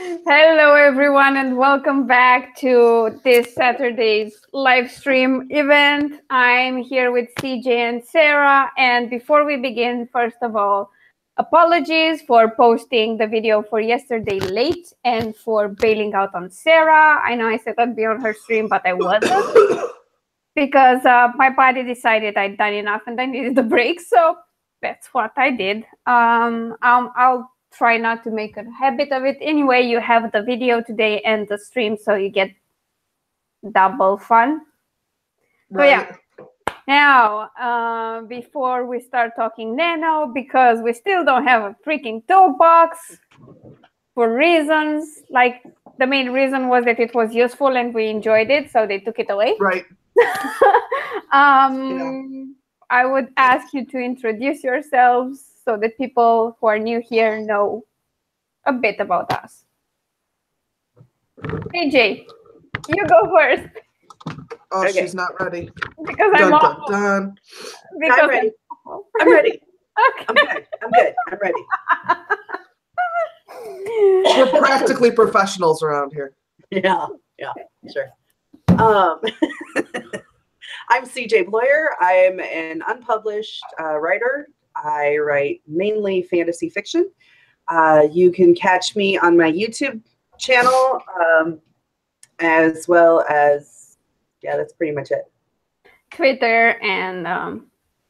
Hello, everyone, and welcome back to this Saturday's live stream event. I'm here with CJ and Sarah. And before we begin, first of all, apologies for posting the video for yesterday late and for bailing out on Sarah. I know I said I'd be on her stream, but I wasn't because my body decided I'd done enough and I needed a break. So that's what I did. I'll try not to make a habit of it. Anyway, you have the video today and the stream, so you get double fun. Right. So yeah. Now, before we start talking nano, because we still don't have a freaking toolbox for reasons, like the main reason was that it was useful and we enjoyed it, so they took it away. Right. I would ask you to introduce yourselves so that people who are new here know a bit about us. AJ, you go first. Oh, Okay. she's not ready. Because Dun, I'm dun, awful. dun. Because I'm ready. awful. I'm ready. Okay. I'm good. I'm good. I'm ready. We're practically professionals around here. Yeah, sure. I'm CJ Bloyer. I'm an unpublished writer. I write mainly fantasy fiction. You can catch me on my YouTube channel, as well as, yeah, that's pretty much it. Twitter and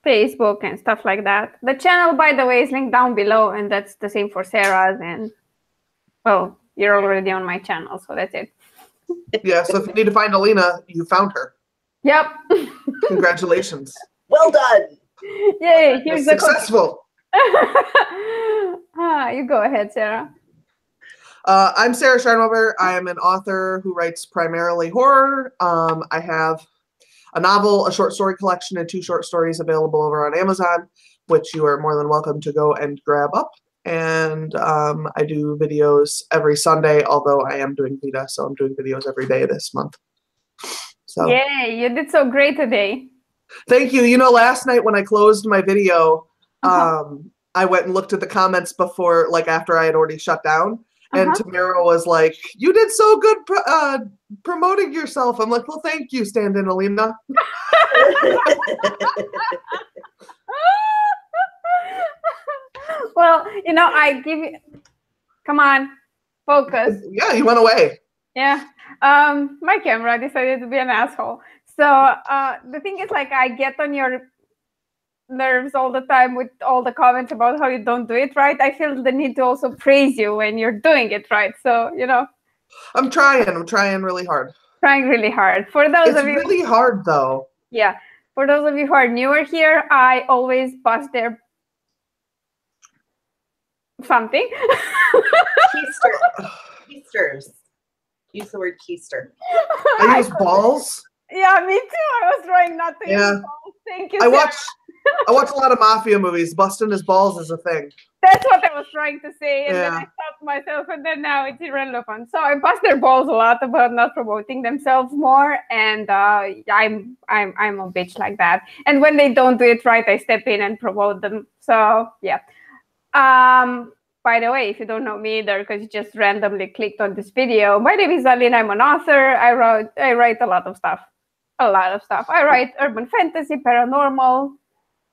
Facebook and stuff like that. The channel, by the way, is linked down below, and that's the same for Sarah's. And well, you're already on my channel, so that's it. Yeah, so if you need to find Alina, you found her. Yep. Well done. Yay! Here's the Successful. You go ahead, Sarah. I'm Sarah Sharnover. I am an author who writes primarily horror. I have a novel, a short story collection, and 2 short stories available over on Amazon, which you are more than welcome to go and grab up. And I do videos every Sunday, although I am doing Vita, so I'm doing videos every day this month. So Yay, you did so great today. thank you. You know, last night when I closed my video, I went and looked at the comments before, like after I had already shut down. And Tamara was like, "You did so good promoting yourself." I'm like, "Well, thank you, stand-in Alina." Well, you know, I give you. Come on, focus. Yeah, he went away. Yeah. My camera decided to be an asshole. So the thing is, like, I get on your nerves all the time with all the comments about how you don't do it right. I feel the need to also praise you when you're doing it right. So, you know. I'm trying really hard. Trying really hard. For those of you. It's really hard, though. Yeah. For those of you who are newer here, I always bust their something. Keisters. Use the word keister. I use balls. Yeah, me too. I was trying not to use Yeah. balls. Thank you. I Sarah. watch a lot of mafia movies. Busting his balls is a thing. That's what I was trying to say, and then Yeah. I stopped myself, and then now it's irrelevant. So I bust their balls a lot about not promoting themselves more, and I'm a bitch like that. And when they don't do it right, I step in and promote them. So yeah. By the way, if you don't know me either, because you just randomly clicked on this video, my name is Alina. I'm an author. I write a lot of stuff. I write urban fantasy, paranormal,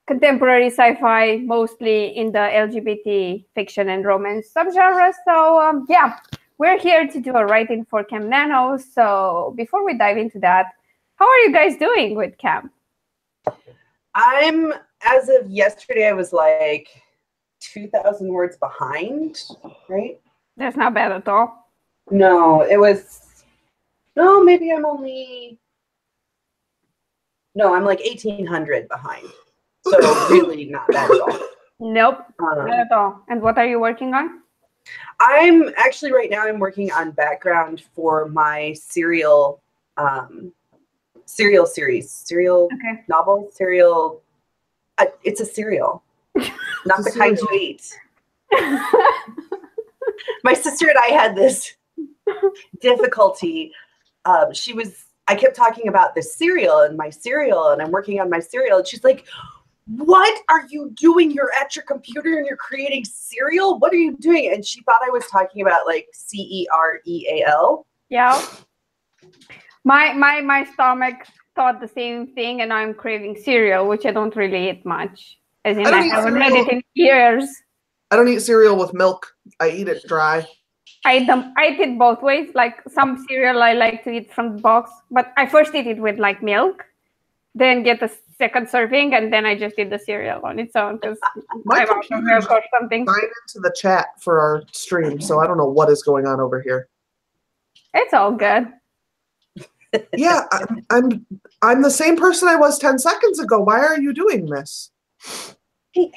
contemporary sci-fi, mostly in the LGBT fiction and romance subgenre. So yeah, we're here to do a write-in for Camp Nano. So before we dive into that, how are you guys doing with Camp? I'm, as of yesterday, I was like 2,000 words behind, right? That's not bad at all. No, maybe I'm like 1,800 behind. So really not bad at all. Nope, not at all. And what are you working on? I'm actually right now I'm working on background for my serial series, Okay. novel, serial. It's a cereal, not the kind you eat. My sister and I had this difficulty. I kept talking about this cereal and my cereal, and I'm working on my cereal. And she's like, what are you doing? You're at your computer and you're creating cereal? What are you doing? And she thought I was talking about like cereal. Yeah. My stomach thought the same thing, and I'm craving cereal, which I don't really eat much. As in, I haven't had it in years. I don't eat cereal with milk. I eat it dry. I eat it both ways. Like some cereal I like to eat from the box, but I first eat it with like milk, then get the second serving, and then I just eat the cereal on its own because I'm out of milk or something. Sign into the chat for our stream, so I don't know what is going on over here. It's all good. Yeah, I'm the same person I was 10 seconds ago. Why are you doing this? Hey.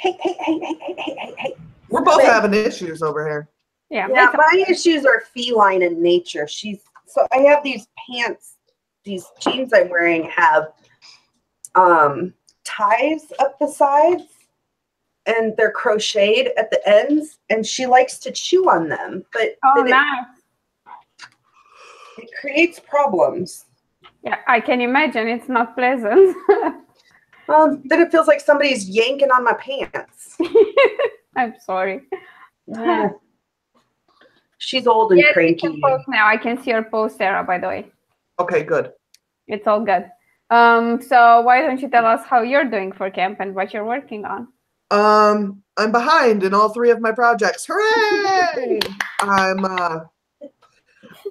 We're both having issues over here. Yeah, my issues are feline in nature. So I have these pants, these jeans I'm wearing have ties up the sides, and they're crocheted at the ends, and she likes to chew on them, but nice. It creates problems. Yeah, I can imagine. It's not pleasant. Then it feels like somebody's yanking on my pants. I'm sorry. Yeah. She's old and cranky. You can post now. I can see your post, Sarah, by the way. Okay, good. It's all good. So why don't you tell us how you're doing for camp and what you're working on? I'm behind in all 3 of my projects. Hooray!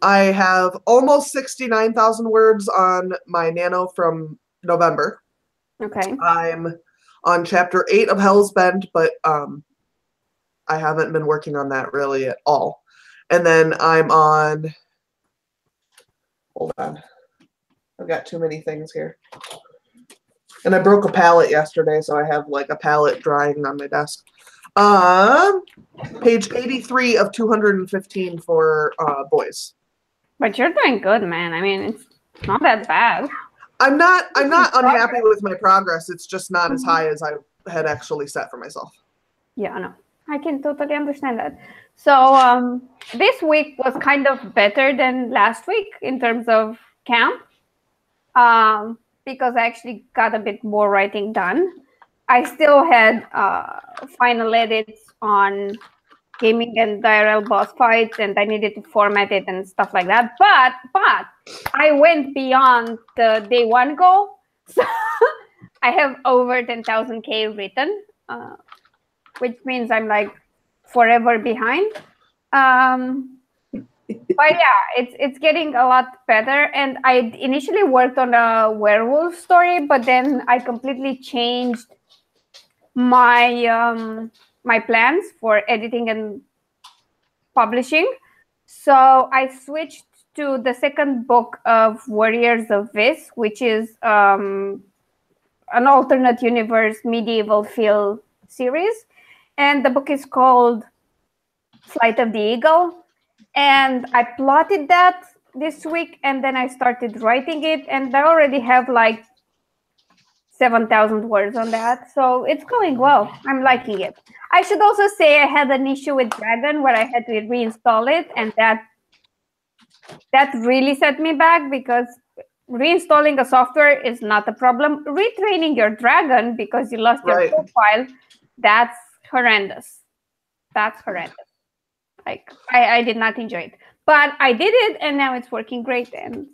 I have almost 69,000 words on my Nano from November. Okay. I'm on chapter 8 of Hell's Bend, but I haven't been working on that really at all. And then I'm on, hold on, I've got too many things here. And I broke a palette yesterday, so I have like a palette drying on my desk. Page 83 of 215 for boys. But you're doing good, man. I mean, it's not that bad. I'm not unhappy with my progress. It's just not as high as I had actually set for myself. Yeah, no, I can totally understand that. So this week was kind of better than last week in terms of camp, because I actually got a bit more writing done. I still had final edits on gaming and IRL boss fights, and I needed to format it and stuff like that. But I went beyond the day 1 goal, so I have over 10,000 K written, which means I'm like forever behind. But yeah, it's getting a lot better. And I initially worked on a werewolf story, but then I completely changed my my plans for editing and publishing. So I switched to the second book of Warriors of Vis, which is an alternate universe medieval feel series. And the book is called Flight of the Eagle. And I plotted that this week, and then I started writing it, and I already have like 7,000 words on that. So it's going well. I'm liking it. I should also say I had an issue with Dragon where I had to reinstall it, and that really set me back, because reinstalling a software is not a problem. Retraining your Dragon because you lost your profile, that's horrendous. That's horrendous. Like, I did not enjoy it. But I did it, and now it's working great, and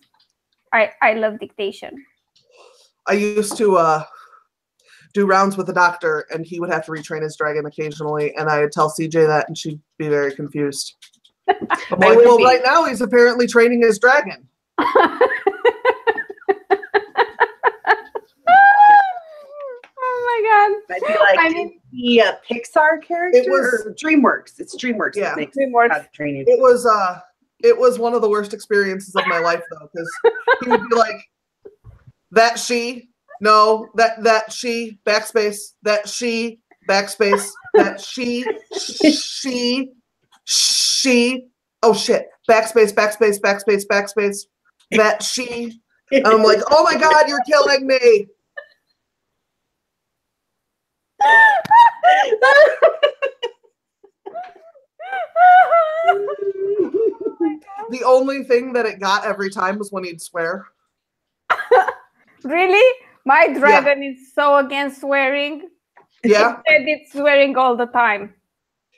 I love dictation. I used to do rounds with the doctor, and he would have to retrain his dragon occasionally, and I would tell CJ that, and she'd be very confused. I'm like, well, right now he's apparently training his dragon. Oh my God. I'd be like, the Pixar character? It was or DreamWorks. It's DreamWorks. Yeah, that makes DreamWorks. Training. It was one of the worst experiences of my life, though, because he would be like, that she, no, that she, backspace, that she, backspace, that she, oh shit, backspace, backspace, backspace, backspace, that she. And I'm like, oh my God, you're killing me. The only thing that it got every time was when he'd swear. Really? My dragon is so against swearing. Yeah. He said it's swearing all the time.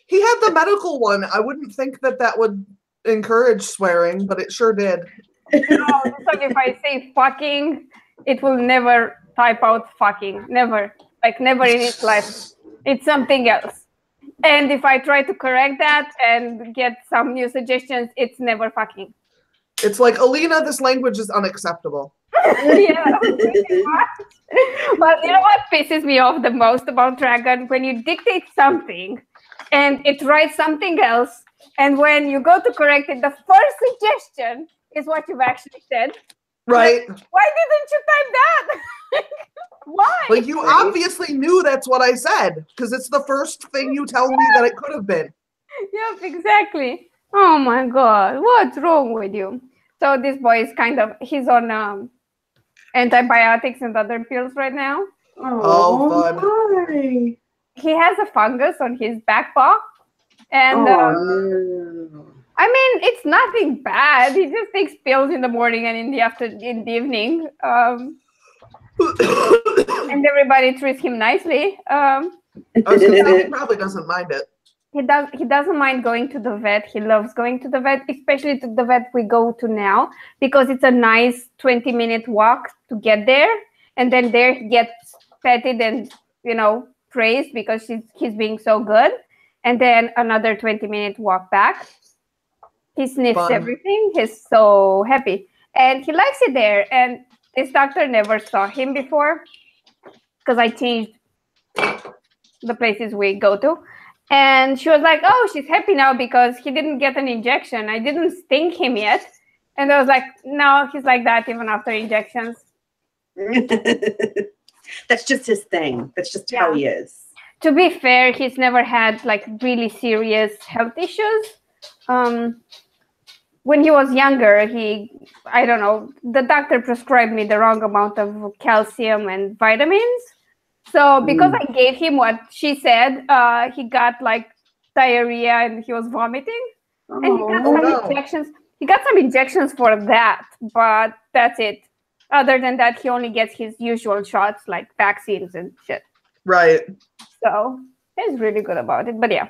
He had the medical one. I wouldn't think that would encourage swearing, but it sure did. No, so if I say fucking, it will never type out fucking. Never. Like never in its life. It's something else. And if I try to correct that and get some new suggestions, it's never fucking. It's like, Alina, this language is unacceptable. Yeah, pretty much. But you know what pisses me off the most about Dragon? When you dictate something and it writes something else, and when you go to correct it, the first suggestion is what you've actually said. Right. Like, why didn't you type that? Why? Like, you obviously knew that's what I said, because it's the first thing you tell me that it could have been. Yep, exactly. Oh my God, what's wrong with you? So this boy is he's on antibiotics and other pills right now. Oh, fun. Hi. He has a fungus on his back paw. And No. I mean, it's nothing bad. He just takes pills in the morning and in the evening. And everybody treats him nicely. I was gonna say, he probably doesn't mind it. He doesn't mind going to the vet. He loves going to the vet, especially to the vet we go to now, because it's a nice 20-minute walk to get there. And then there he gets petted and, praised because he's being so good. And then another 20-minute walk back. He sniffs everything. He's so happy. And he likes it there. And this doctor never saw him before because I changed the places we go to. And she was like, oh, she's happy now because he didn't get an injection. I didn't sting him yet. And I was like, no, he's like that even after injections. That's just his thing. That's just how he is. To be fair, he's never had like really serious health issues. When he was younger, I don't know, the doctor prescribed me the wrong amount of calcium and vitamins. So because I gave him what she said, he got like diarrhea and he was vomiting. And he got some injections. He got some injections for that, but that's it. Other than that, he only gets his usual shots like vaccines and shit. Right. So he's really good about it. But yeah.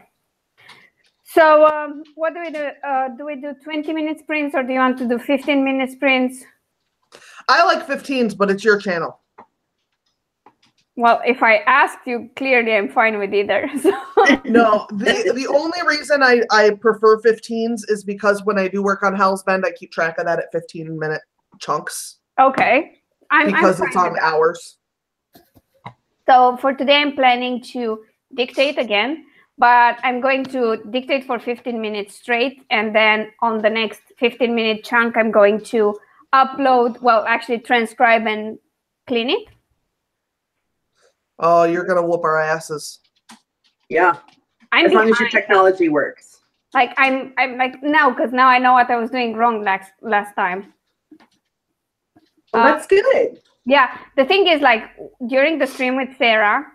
So what do we do? Do we do 20-minute sprints or do you want to do 15-minute sprints? I like 15s, but it's your channel. Well, if I asked you, clearly I'm fine with either. So. No, the only reason I prefer 15s is because when I do work on Hell's Bend, I keep track of that at 15-minute chunks. Okay. Because it's on hours. So for today, I'm planning to dictate again, but I'm going to dictate for 15 minutes straight. And then on the next 15-minute chunk, I'm going to actually transcribe and clean it. Oh, you're going to whoop our asses. Yeah. As long as your technology works. Like I'm like now, because now I know what I was doing wrong last time. Well, that's good. Yeah. The thing is, like, during the stream with Sarah,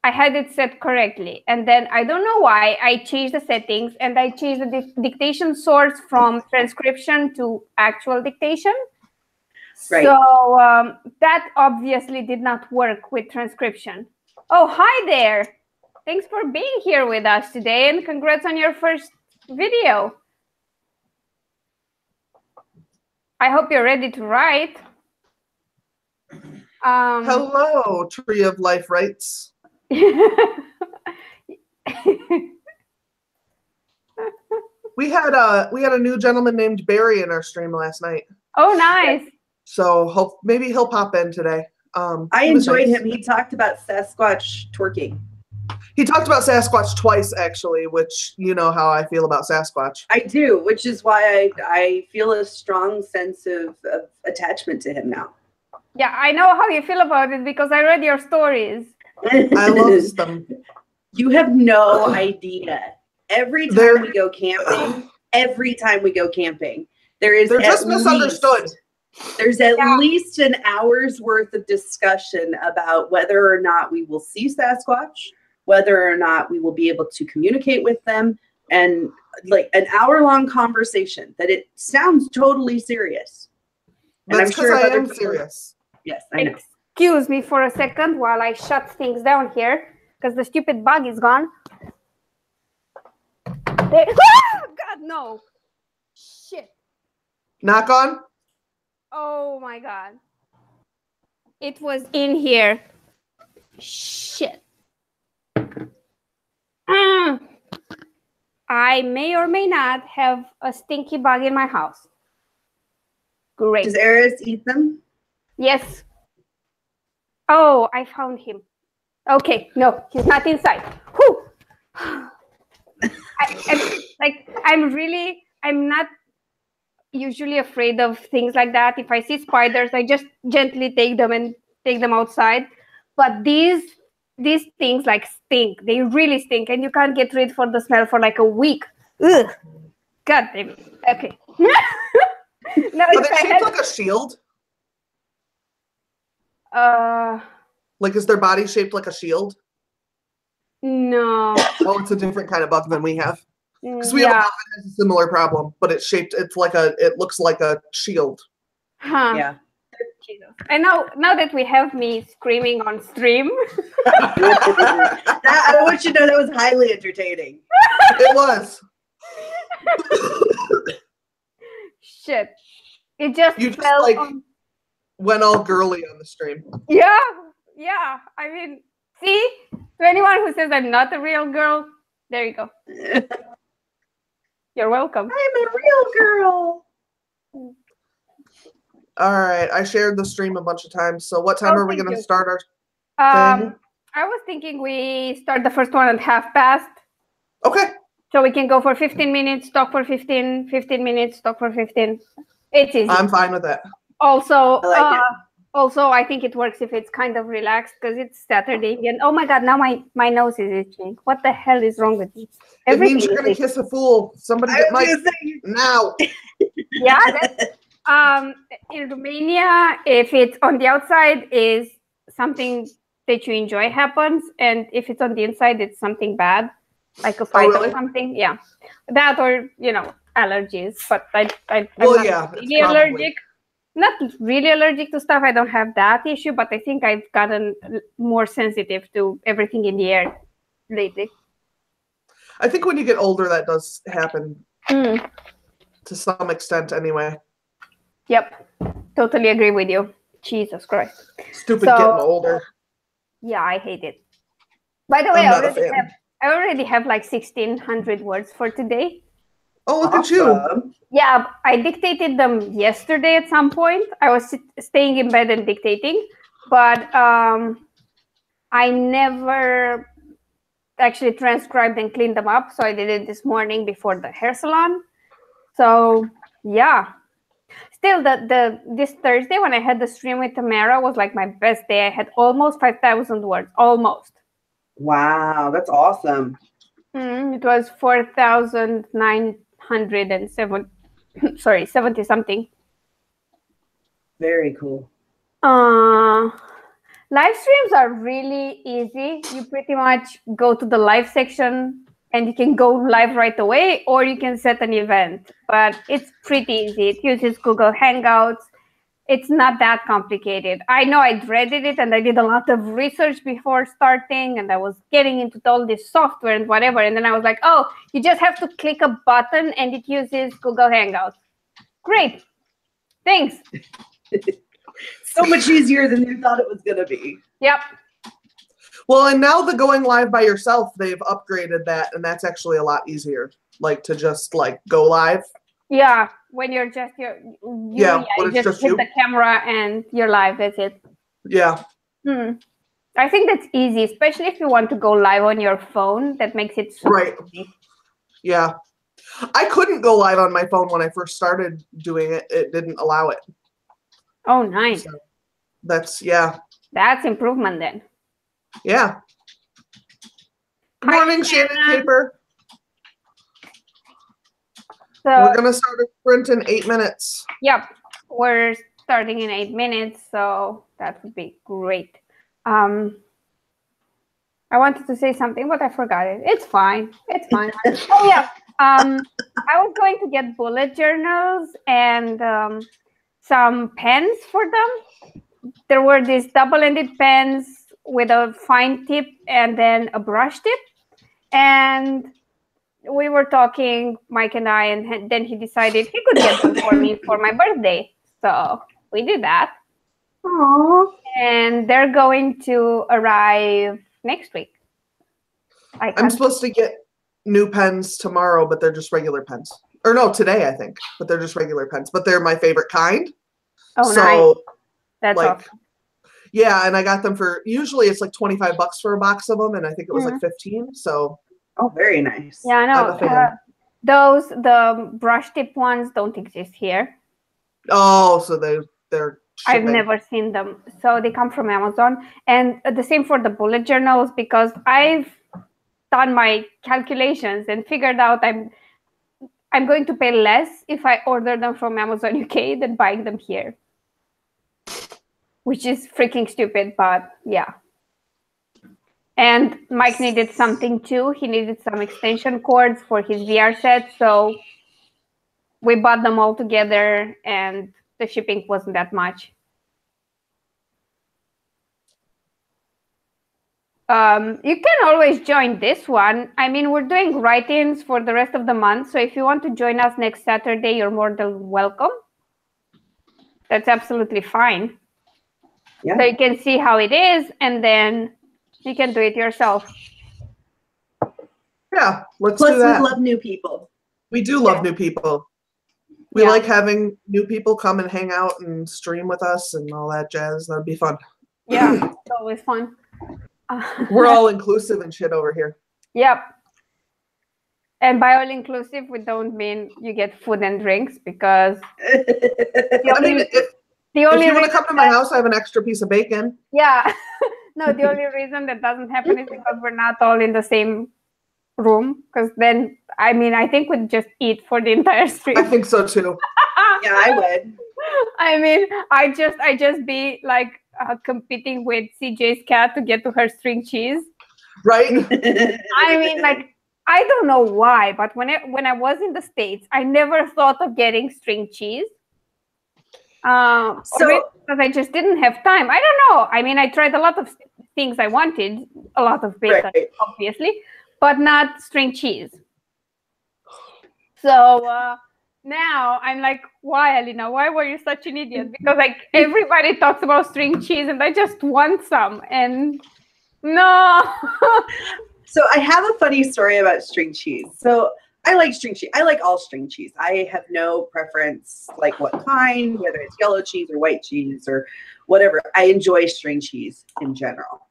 I had it set correctly. And then I don't know why I changed the settings and I changed the dictation source from transcription to actual dictation. Right. So that obviously did not work with transcription. Oh, hi there. Thanks for being here with us today and congrats on your first video. I hope you're ready to write. Hello, Tree of Life Rights. We had a new gentleman named Barry in our stream last night. Oh, nice. So maybe he'll pop in today. I enjoyed him. He talked about Sasquatch twerking. He talked about Sasquatch twice, actually, which you know how I feel about Sasquatch. I do, which is why I feel a strong sense of attachment to him now. Yeah, I know how you feel about it because I read your stories. I love them. You have no idea. Every time we go camping, they're just misunderstood. There's at least an hour's worth of discussion about whether or not we will see Sasquatch, whether or not we will be able to communicate with them, and like an hour-long conversation that it sounds totally serious. And that's because I am serious. Yes, I know. Excuse me for a second while I shut things down here. because the stupid bug is gone. There. Ah! God, no. Shit. Knock on. Oh my God. It was in here. Shit. I may or may not have a stinky bug in my house. Great. Does Eris eat them? Yes. Oh, I found him. Okay, no, he's not inside. Whew. I'm not usually afraid of things like that. If I see spiders, I just gently take them outside. But these things like stink. They really stink, and you can't get rid for the smell for like a week. Ugh. God damn it. Okay. No, Are they shaped like a shield? Like, is their body shaped like a shield? No. Oh, it's a different kind of bug than we have. Because we have a bug that has a similar problem, but it's shaped. It looks like a shield. Huh. Yeah. And now that we have me screaming on stream, I want you to know that was highly entertaining. It was. shit, it just You just fell like on. went all girly on the stream. Yeah. I mean, see, to anyone who says I'm not a real girl, there you go. You're welcome. I'm a real girl. All right, I shared the stream a bunch of times. So what time are we thank going to you. start our thing? I was thinking we start the first one at 1:30. Okay. So we can go for 15 minutes, talk for 15 minutes, talk for 15. It's easy. I'm fine with that. Also, I like it. Also, I think it works if it's kind of relaxed because it's Saturday. And oh my God, now my nose is itching. What the hell is wrong with me? It means you're going to kiss a fool. Somebody get Mike now. Yeah. In Romania, if it's on the outside, is something that you enjoy happens. And if it's on the inside, it's something bad, like a fight or something. Yeah. That or, allergies. But I'm not really allergic. Not really allergic to stuff. I don't have that issue, but I think I've gotten more sensitive to everything in the air lately. I think when you get older, that does happen to some extent anyway. Yep. Totally agree with you. Jesus Christ. Stupid getting older. Yeah, I hate it. By the way, I already have like 1,600 words for today. Oh, look at you. Yeah, I dictated them yesterday at some point. I was staying in bed and dictating, but I never actually transcribed and cleaned them up. So I did it this morning before the hair salon. So yeah. Still, this Thursday when I had the stream with Tamara was like my best day. I had almost 5,000 words, almost. Wow, that's awesome. It was 4,907. Sorry, 70 something. Very cool. Live streams are really easy. You pretty much go to the live section and you can go live right away, or you can set an event. But it's pretty easy. It uses Google Hangouts. It's not that complicated. I know I dreaded it and I did a lot of research before starting and I was getting into all this software and whatever. And then I was like, oh, you just have to click a button and it uses Google Hangouts. Great. Thanks. So much easier than you thought it was going to be. Yep. Well, and now the going live by yourself, they've upgraded that, and that's actually a lot easier. Like to just like go live. Yeah, when you're just you just hit the camera and you're live. That's it. Yeah. I think that's easy, especially if you want to go live on your phone. That makes it so easy. Yeah. I couldn't go live on my phone when I first started doing it. It didn't allow it. Oh, nice. So that's improvement then. Yeah. Good morning, Shannon Paper. So we're gonna start a sprint in 8 minutes. Yep, we're starting in 8 minutes, so that would be great. I wanted to say something, but I forgot it. It's fine. It's fine. Oh yeah. I was going to get bullet journals and some pens for them. There were these double-ended pens with a fine tip and then a brush tip. And we were talking, Mike and I, and then he decided he could get them for me for my birthday. So we did that. Aww. And they're going to arrive next week. I'm supposed to get new pens tomorrow, but they're just regular pens. Or no, today I think, but they're just regular pens. But they're my favorite kind. Oh, so, nice. That's like, awesome. Yeah, and I got them for, usually it's like $25 for a box of them, and I think it was like 15. So. Oh, very nice. Yeah, I know. The brush tip ones don't exist here. Oh, so they're I've shipping. never seen them. So they come from Amazon. And the same for the bullet journals, because I've done my calculations and figured out I'm going to pay less if I order them from Amazon UK than buying them here. Which is freaking stupid, but yeah. And Mike needed something too. He needed some extension cords for his VR set. So we bought them all together and the shipping wasn't that much. You can always join this one. I mean, we're doing write-ins for the rest of the month. So if you want to join us next Saturday, you're more than welcome. That's absolutely fine. Yeah. So you can see how it is, and then you can do it yourself. Yeah, let's Plus, do that. we love new people. We do love new people. We like having new people come and hang out and stream with us and all that jazz. That'd be fun. Yeah, it's always fun. We're all inclusive and shit over here. Yep. And by all inclusive, we don't mean you get food and drinks, because I mean, if you want to come to my house, I have an extra piece of bacon. Yeah. No, the only reason that doesn't happen is because we're not all in the same room. Because then, I mean, I think we'd just eat for the entire stream. I think so too. Yeah, I would. I mean, I just be like competing with CJ's cat to get to her string cheese. Right? I mean, like, I don't know why, but when I was in the States, I never thought of getting string cheese. Because I just didn't have time. I don't know. I mean, I tried a lot of things I wanted, a lot of bacon, obviously, but not string cheese. So now I'm like, why, Alina? Why were you such an idiot? Because like everybody talks about string cheese, and I just want some, and no. So I have a funny story about string cheese. So I like string cheese. I like all string cheese. I have no preference, like what kind, whether it's yellow cheese or white cheese or whatever. I enjoy string cheese in general.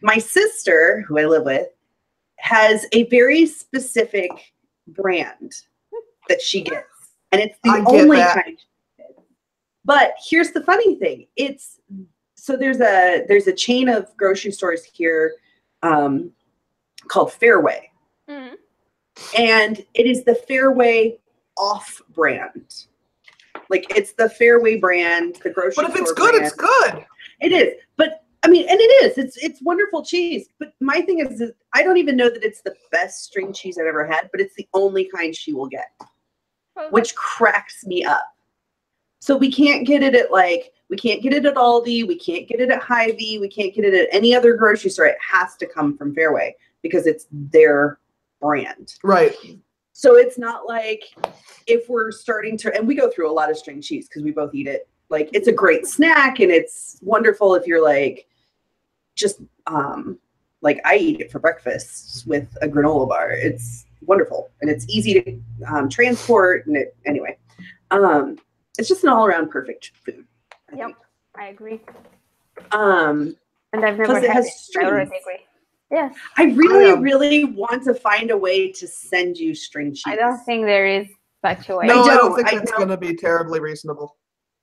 My sister, who I live with, has a very specific brand that she gets. And it's the only kind she gets. But here's the funny thing. There's a chain of grocery stores here called Fairway. Mm-hmm. And it is the Fairway off brand. Like, it's the Fairway brand, the grocery store. But if it's good, it's good. It is. But I mean, and it is. It's wonderful cheese. But my thing is I don't even know that it's the best string cheese I've ever had, but it's the only kind she will get. Which cracks me up. So we can't get it at Aldi, we can't get it at Hy-Vee, we can't get it at any other grocery store. It has to come from Fairway because it's their brand. Right. So it's not like if we're starting to, and we go through a lot of string cheese because we both eat it. Like, it's a great snack and it's wonderful if you're like, just like I eat it for breakfast with a granola bar. It's wonderful and it's easy to transport, and anyway, it's just an all-around perfect food. I agree. And I've never had it. I already agree. Yes. I really want to find a way to send you string cheese. I don't think there is such a way. No, I don't think that's going to be terribly reasonable.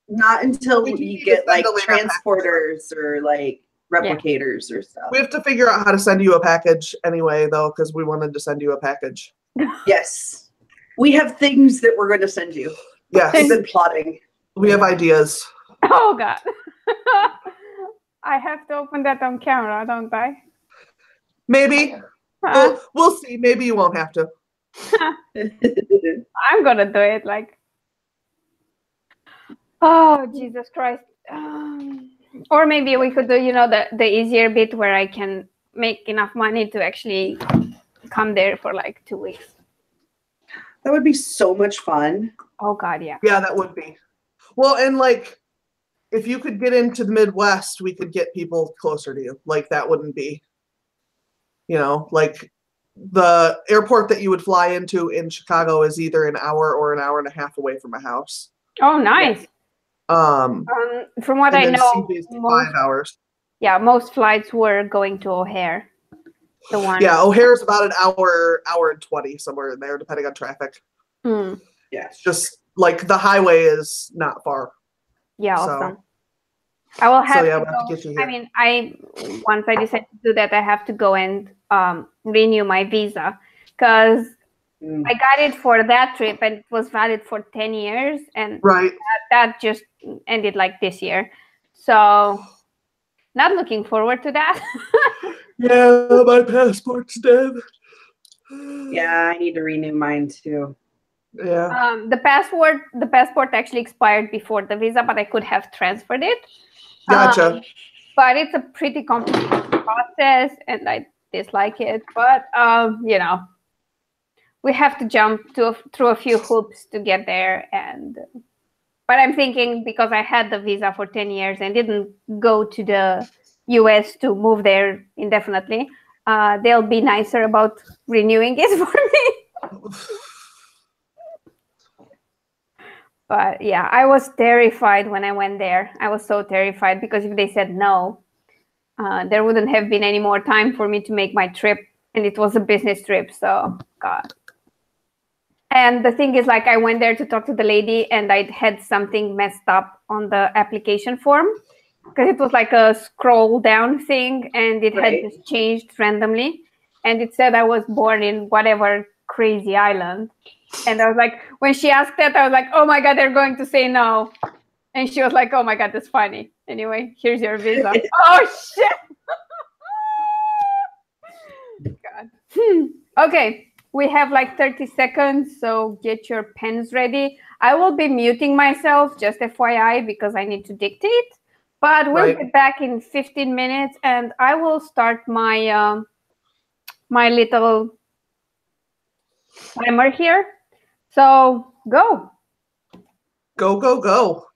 Not until you get like transporters or like replicators or stuff. We have to figure out how to send you a package anyway, though, because we wanted to send you a package. Yes. We have things that we're going to send you. Yes. We've been plotting. We have ideas. Oh, God. I have to open that on camera, don't I? Maybe. We'll see. Maybe you won't have to. I'm going to do it. Like, oh, Jesus Christ. Or maybe we could do, the easier bit where I can make enough money to actually come there for like 2 weeks. That would be so much fun. Oh God, yeah. Yeah, that would be. Well, and like, if you could get into the Midwest, we could get people closer to you. Like, that wouldn't be, like the airport that you would fly into in Chicago is either an hour or an hour and a half away from my house. Oh, nice. From what I know, CJ's 5 hours. Yeah, most flights were going to O'Hare. The one. Yeah, O'Hare's about an hour and 20, somewhere in there, depending on traffic. Yeah, it's just like the highway is not far. Yeah, awesome. I will have we'll to have to get you here. I mean, once I decide to do that, I have to go and renew my visa because I got it for that trip and it was valid for 10 years, and that just ended like this year. So not looking forward to that. Yeah, my passport's dead. Yeah, I need to renew mine too. Yeah. The passport actually expired before the visa, but I could have transferred it. Gotcha. But it's a pretty complicated process, and I dislike it. But we have to jump through a few hoops to get there. But I'm thinking, because I had the visa for 10 years and didn't go to the US to move there indefinitely, they'll be nicer about renewing it for me. But yeah, I was terrified when I went there. I was so terrified because if they said no, there wouldn't have been any more time for me to make my trip. And it was a business trip, so God. And the thing is, like, I went there to talk to the lady and I had something messed up on the application form because it was like a scroll down thing and it had just changed randomly. And it said I was born in whatever crazy island. And I was like, when she asked that, I was like, oh my God, they're going to say no. And she was like, oh my God, that's funny. Anyway, here's your visa. Oh, shit. God. Okay, we have like 30 seconds, so get your pens ready. I will be muting myself, just FYI, because I need to dictate. But we'll be back in 15 minutes, and I will start my my little timer here. So go. Go, go, go.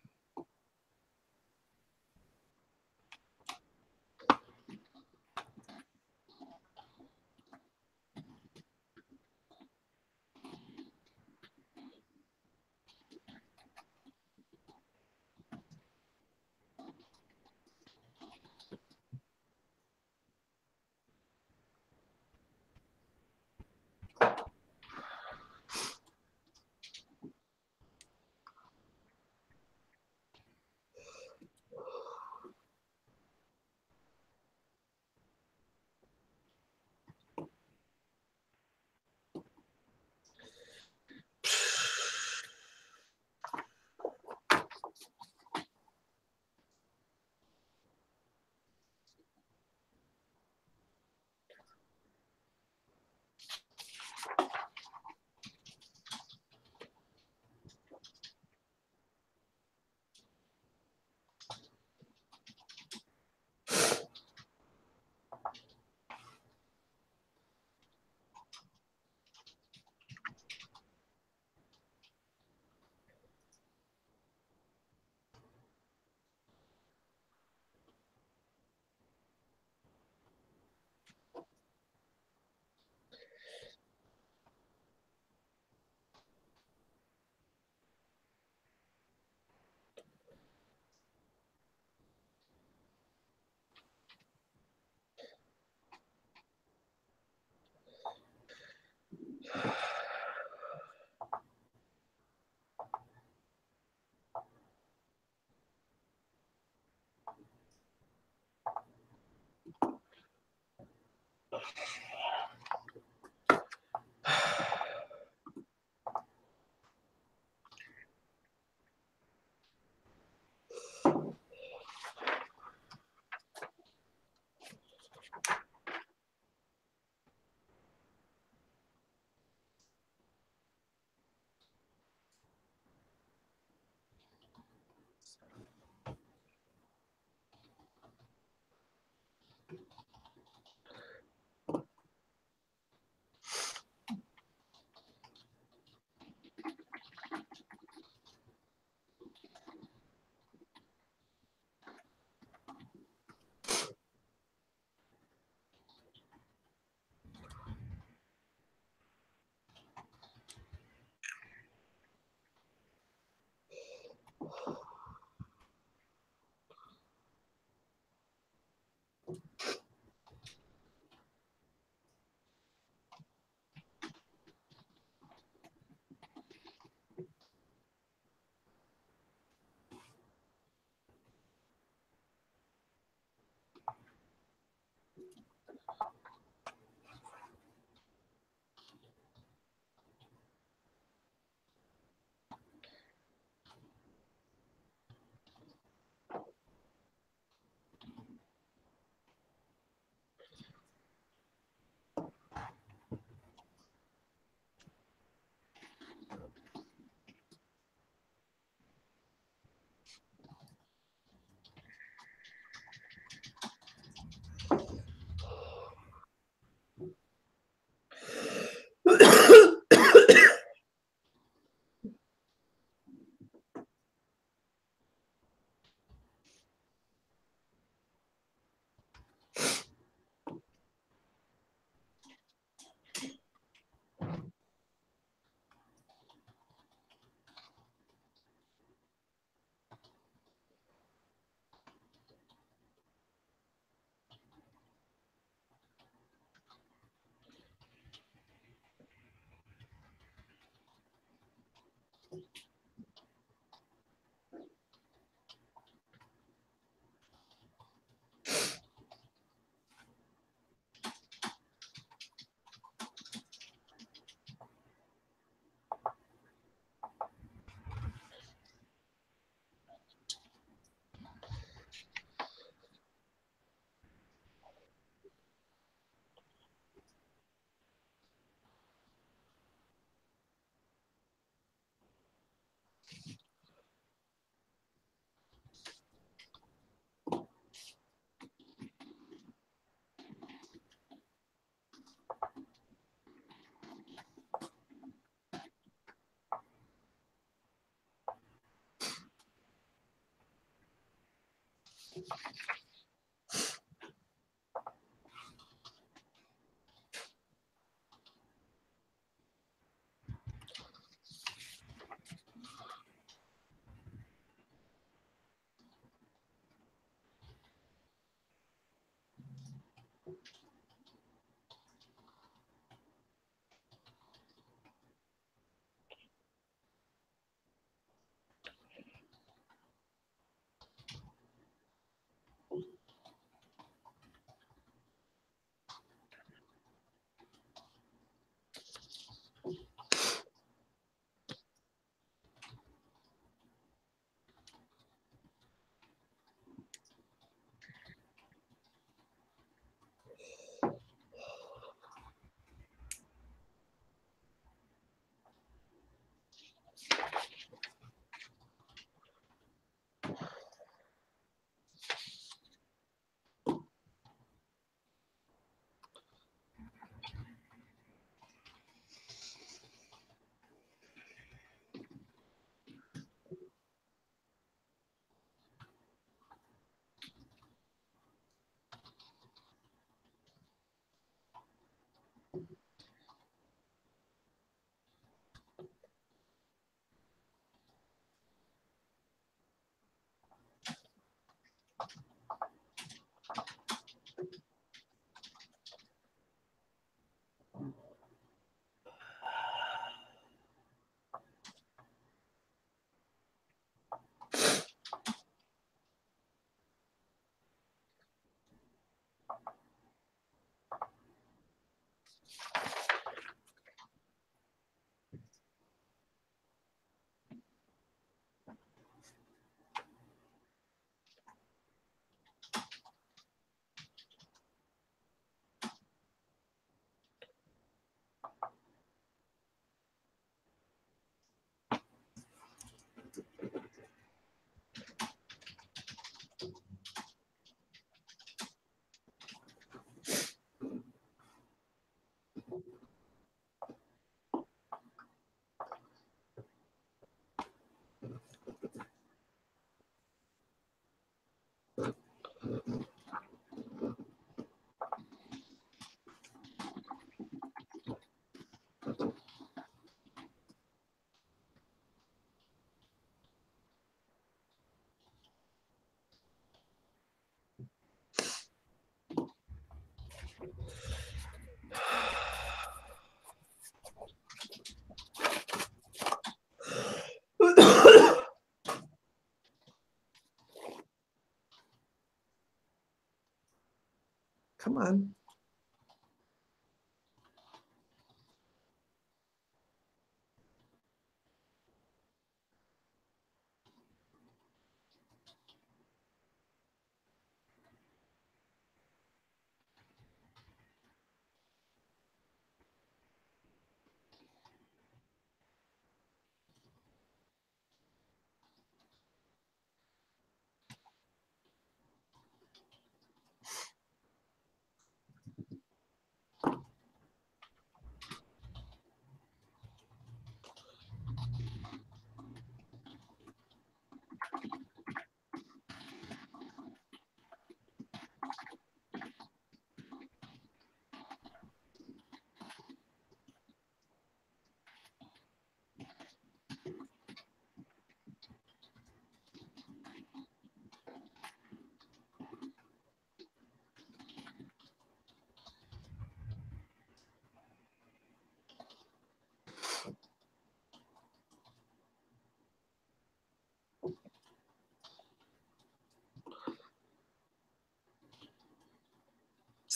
Come on.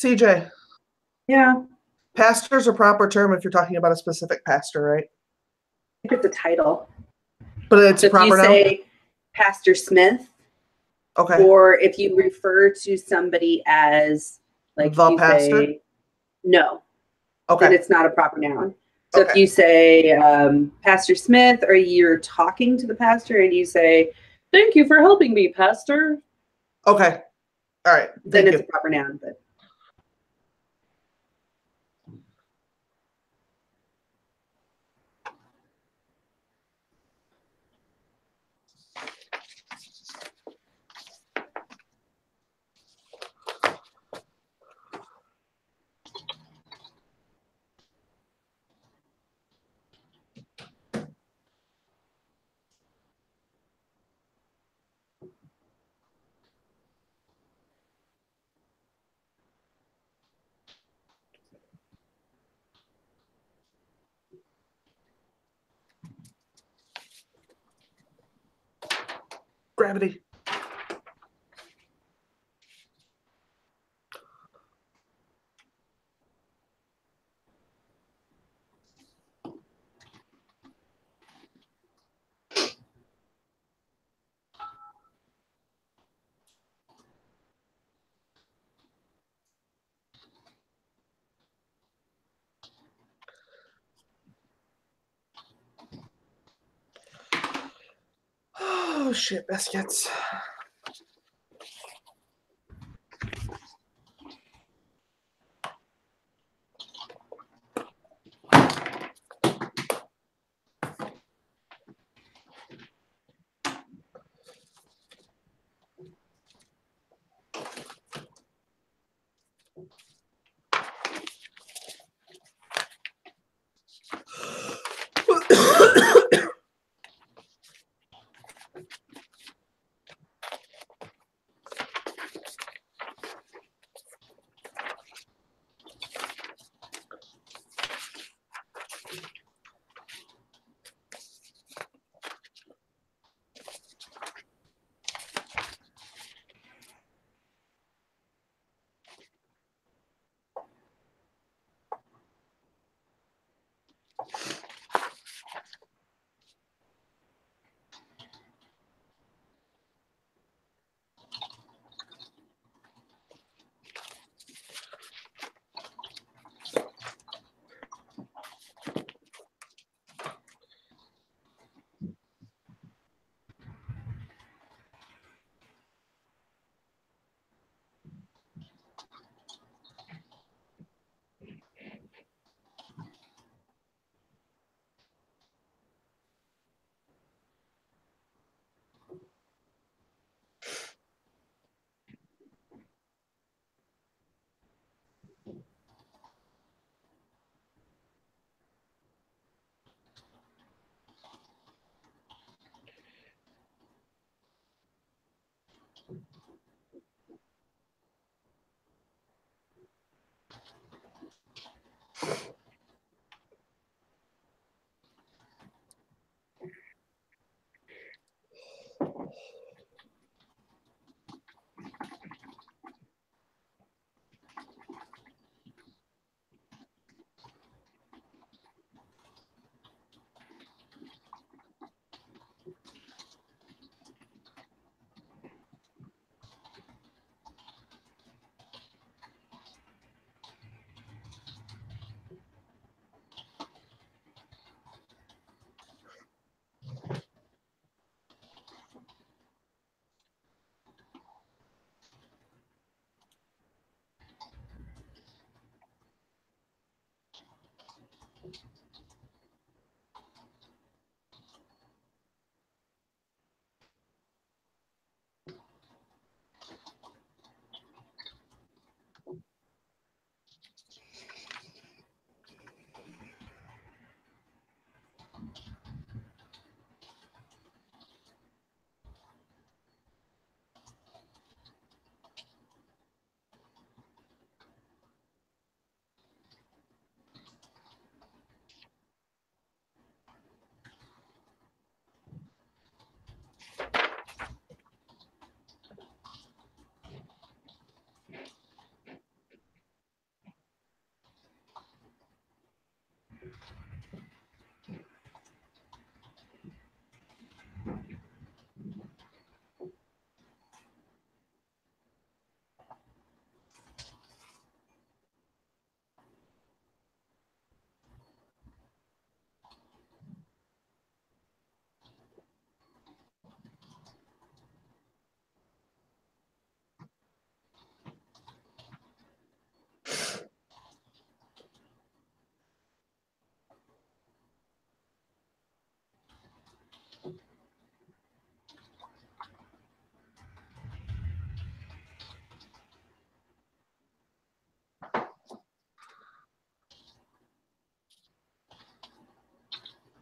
CJ, Yeah, pastor's a proper term if you're talking about a specific pastor, right? I think it's a title. But it's So if proper you now? say Pastor Smith, Okay. or if you refer to somebody as like The you pastor? say, no, then Okay. it's not a proper noun. So if Okay. you say Pastor Smith, or you're talking to the pastor and you say, "Thank you for helping me, Pastor," Okay. All right. then Thank it's you. a proper noun. But Gravity. Oh shit, biscuits.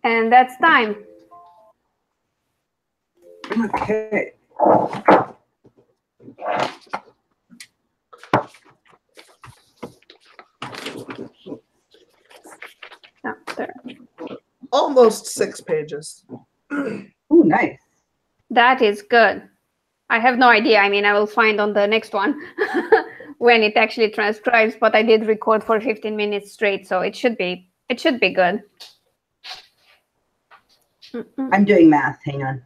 And that's time. Okay. Oh, there. Almost 6 pages. Ooh, nice. That is good. I have no idea. I mean, I will find on the next one when it actually transcribes, but I did record for 15 minutes straight, so it should be good. I'm doing math. Hang on.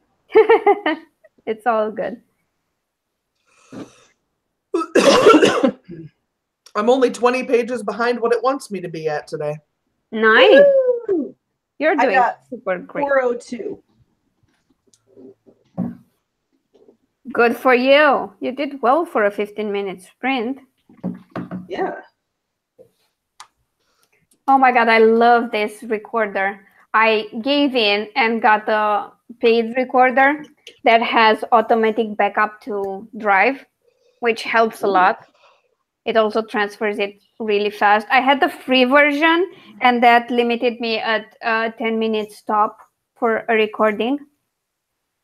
It's all good. I'm only 20 pages behind what it wants me to be at today. Nice. Woo! You're I doing got super great. 402. Good for you. You did well for a 15-minute sprint. Yeah. Oh my God, I love this recorder. I gave in and got the paid recorder that has automatic backup to Drive, which helps a lot. It also transfers it really fast. I had the free version, and that limited me at a 10-minute stop for a recording.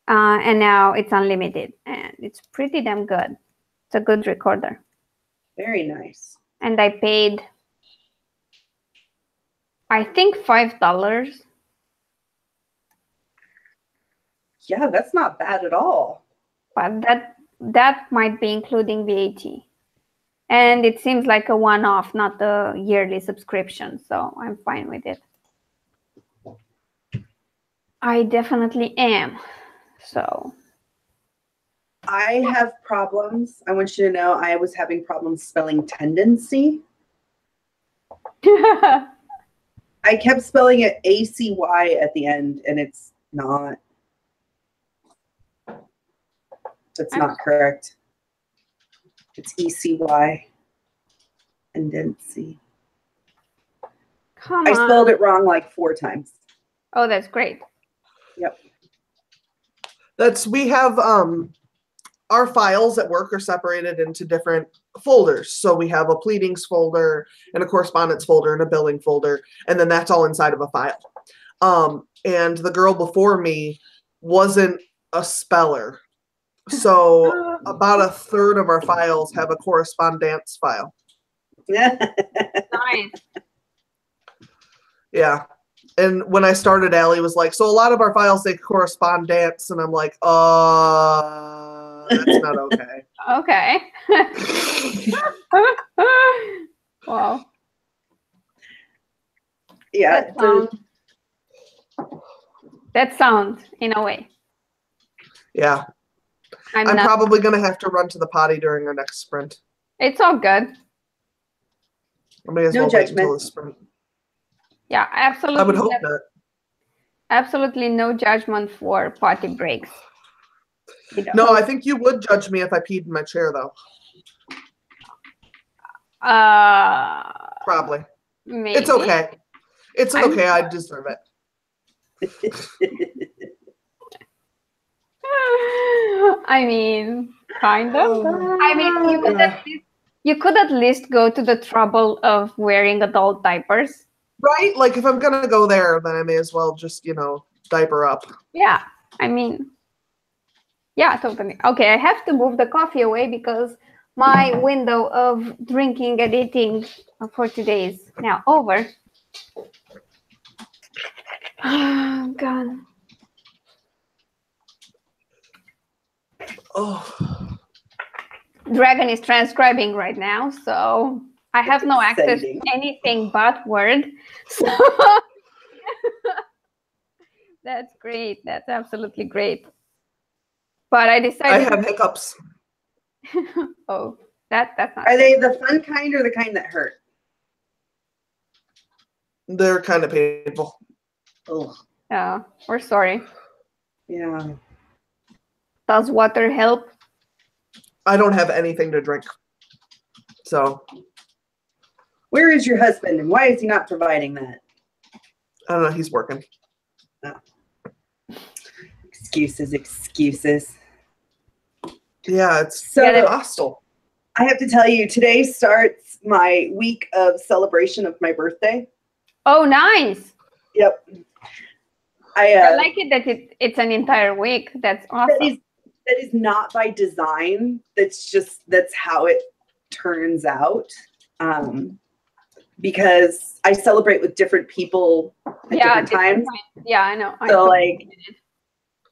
And now it's unlimited, and it's pretty damn good. It's a good recorder. Very nice. And I paid, I think, $5. Yeah, that's not bad at all. But that might be including VAT. And it seems like a one-off, not a yearly subscription, so I'm fine with it. I definitely am. So I have problems. I want you to know I was having problems spelling tendency. I kept spelling it ACY at the end, and it's not. That's not correct. It's ECY. Tendency. Come I on. spelled it wrong like 4 times. Oh, that's great. Yep. We have our files at work are separated into different folders. So we have a pleadings folder and a correspondence folder and a billing folder, and then that's all inside of a file. And the girl before me wasn't a speller. So about a third of our files have a correspondence file. Nice. Yeah. And when I started, Allie was like, so a lot of our files say correspondence, and I'm like, that's not okay. Okay. Wow. Yeah. That sounds in a way. Yeah. I'm probably going to have to run to the potty during our next sprint. It's all good. I may as well wait until the sprint. Yeah, absolutely. I would hope not. Absolutely no judgment for potty breaks. No, I think you would judge me if I peed in my chair, though. Probably. Maybe. It's okay. It's okay. I deserve it. I mean, kind of. I mean, you could at least go to the trouble of wearing adult diapers. Right? Like, if I'm going to go there, then I may as well just, diaper up. Yeah. I mean, yeah, totally. Okay, I have to move the coffee away because my window of drinking and eating for today is now over. Oh, God. Oh. Dragon is transcribing right now, so I have no access to anything but Word. So that's great. That's absolutely great. But I decided I have hiccups. Oh, that's not. Are they the fun kind or the kind that hurt? They're kind of painful. Oh. Yeah, we're sorry. Yeah. Does water help? I don't have anything to drink. So. Where is your husband and why is he not providing that? I don't know. He's working. Oh. Excuses. Yeah, it's so hostile. I have to tell you, today starts my week of celebration of my birthday. Oh, nice. Yep. I like it that it's an entire week. That's awesome. That is not by design. That's how it turns out. Because I celebrate with different people at different times. Yeah, I know. So like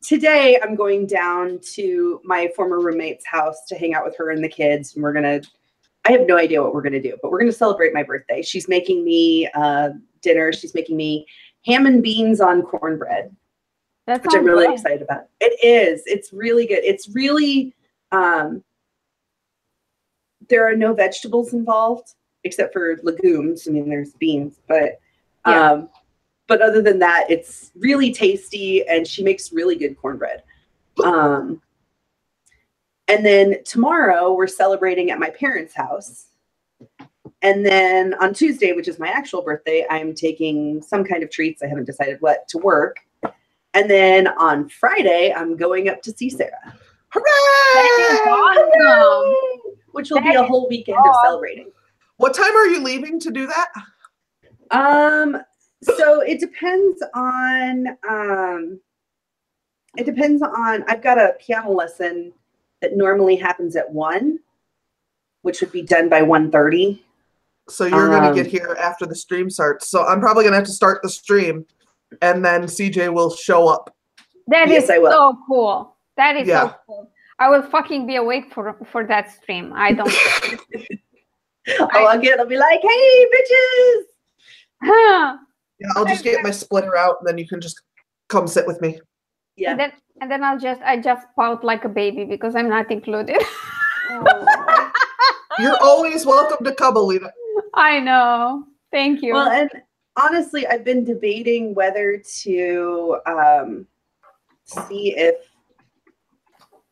today I'm going down to my former roommate's house to hang out with her and the kids. And I have no idea what we're going to do, but we're going to celebrate my birthday. She's making me dinner. She's making me ham and beans on cornbread, which I'm really excited about. It is. It's really good. It's really, there are no vegetables involved except for legumes. I mean, there's beans, but other than that, it's really tasty, and she makes really good cornbread. And then tomorrow we're celebrating at my parents' house. And then on Tuesday, which is my actual birthday, I'm taking some kind of treats, I haven't decided what, to work. And then on Friday, I'm going up to see Sarah. That is awesome. Which will be a whole weekend of celebrating. What time are you leaving to do that? So it depends on, I've got a piano lesson that normally happens at 1, which would be done by 1:30. So you're going to get here after the stream starts. So I'm probably going to have to start the stream, and then CJ will show up. That is so cool. That is so cool. I will fucking be awake for that stream. I don't. I'll be like, hey, bitches. Yeah, I'll just get my splitter out, and then you can just come sit with me. Yeah. And then I just pout like a baby because I'm not included. You're always welcome to come, Alina. I know. Thank you. Well, and honestly, I've been debating whether to see if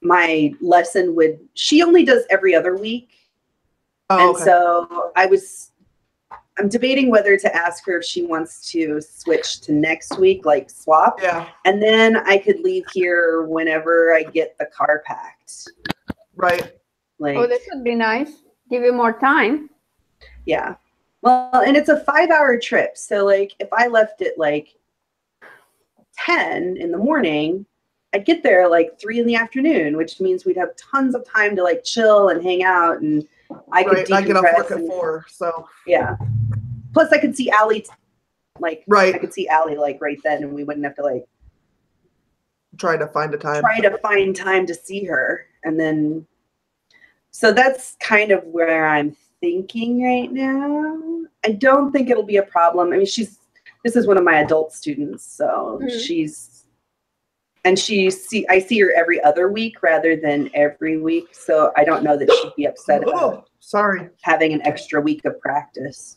my lesson she only does every other week. Oh, and so I'm debating whether to ask her if she wants to switch to next week, like swap. Yeah. And then I could leave here whenever I get the car packed. Right. Like, this would be nice. Give you more time. Yeah. Well, and it's a 5-hour trip. So like if I left at like 10 in the morning, I'd get there like 3 in the afternoon, which means we'd have tons of time to like chill and hang out, and I could I get off work at 4, so yeah. Plus, I could see Allie, I could see Allie like right then, and we wouldn't have to like try to find time to see her, and then. So that's kind of where I'm thinking right now. I don't think it'll be a problem. I mean, this is one of my adult students, so I see her every other week rather than every week. So I don't know that she'd be upset about having an extra week of practice.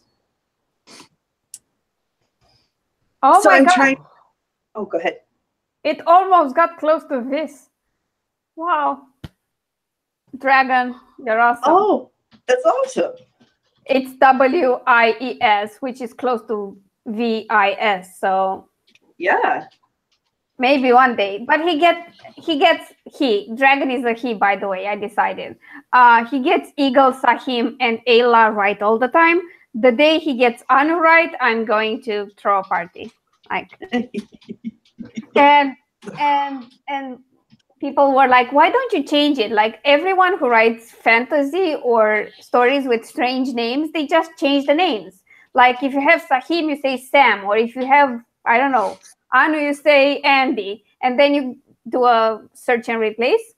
Oh so my I'm God. trying. Oh, go ahead. It almost got close to this. Wow. Dragon, you're awesome. Oh, that's awesome. It's WIES, which is close to VIS. So yeah. Maybe one day, but Dragon is a he, by the way, I decided. He gets Eagle, Sahim, and Ayla right all the time. The day he gets Anu right, I'm going to throw a party. And people were like, why don't you change it? Like everyone who writes fantasy or stories with strange names, they just change the names. Like if you have Sahim, you say Sam, or if you have, I don't know, Anu, you say Andy, and then you do a search and replace,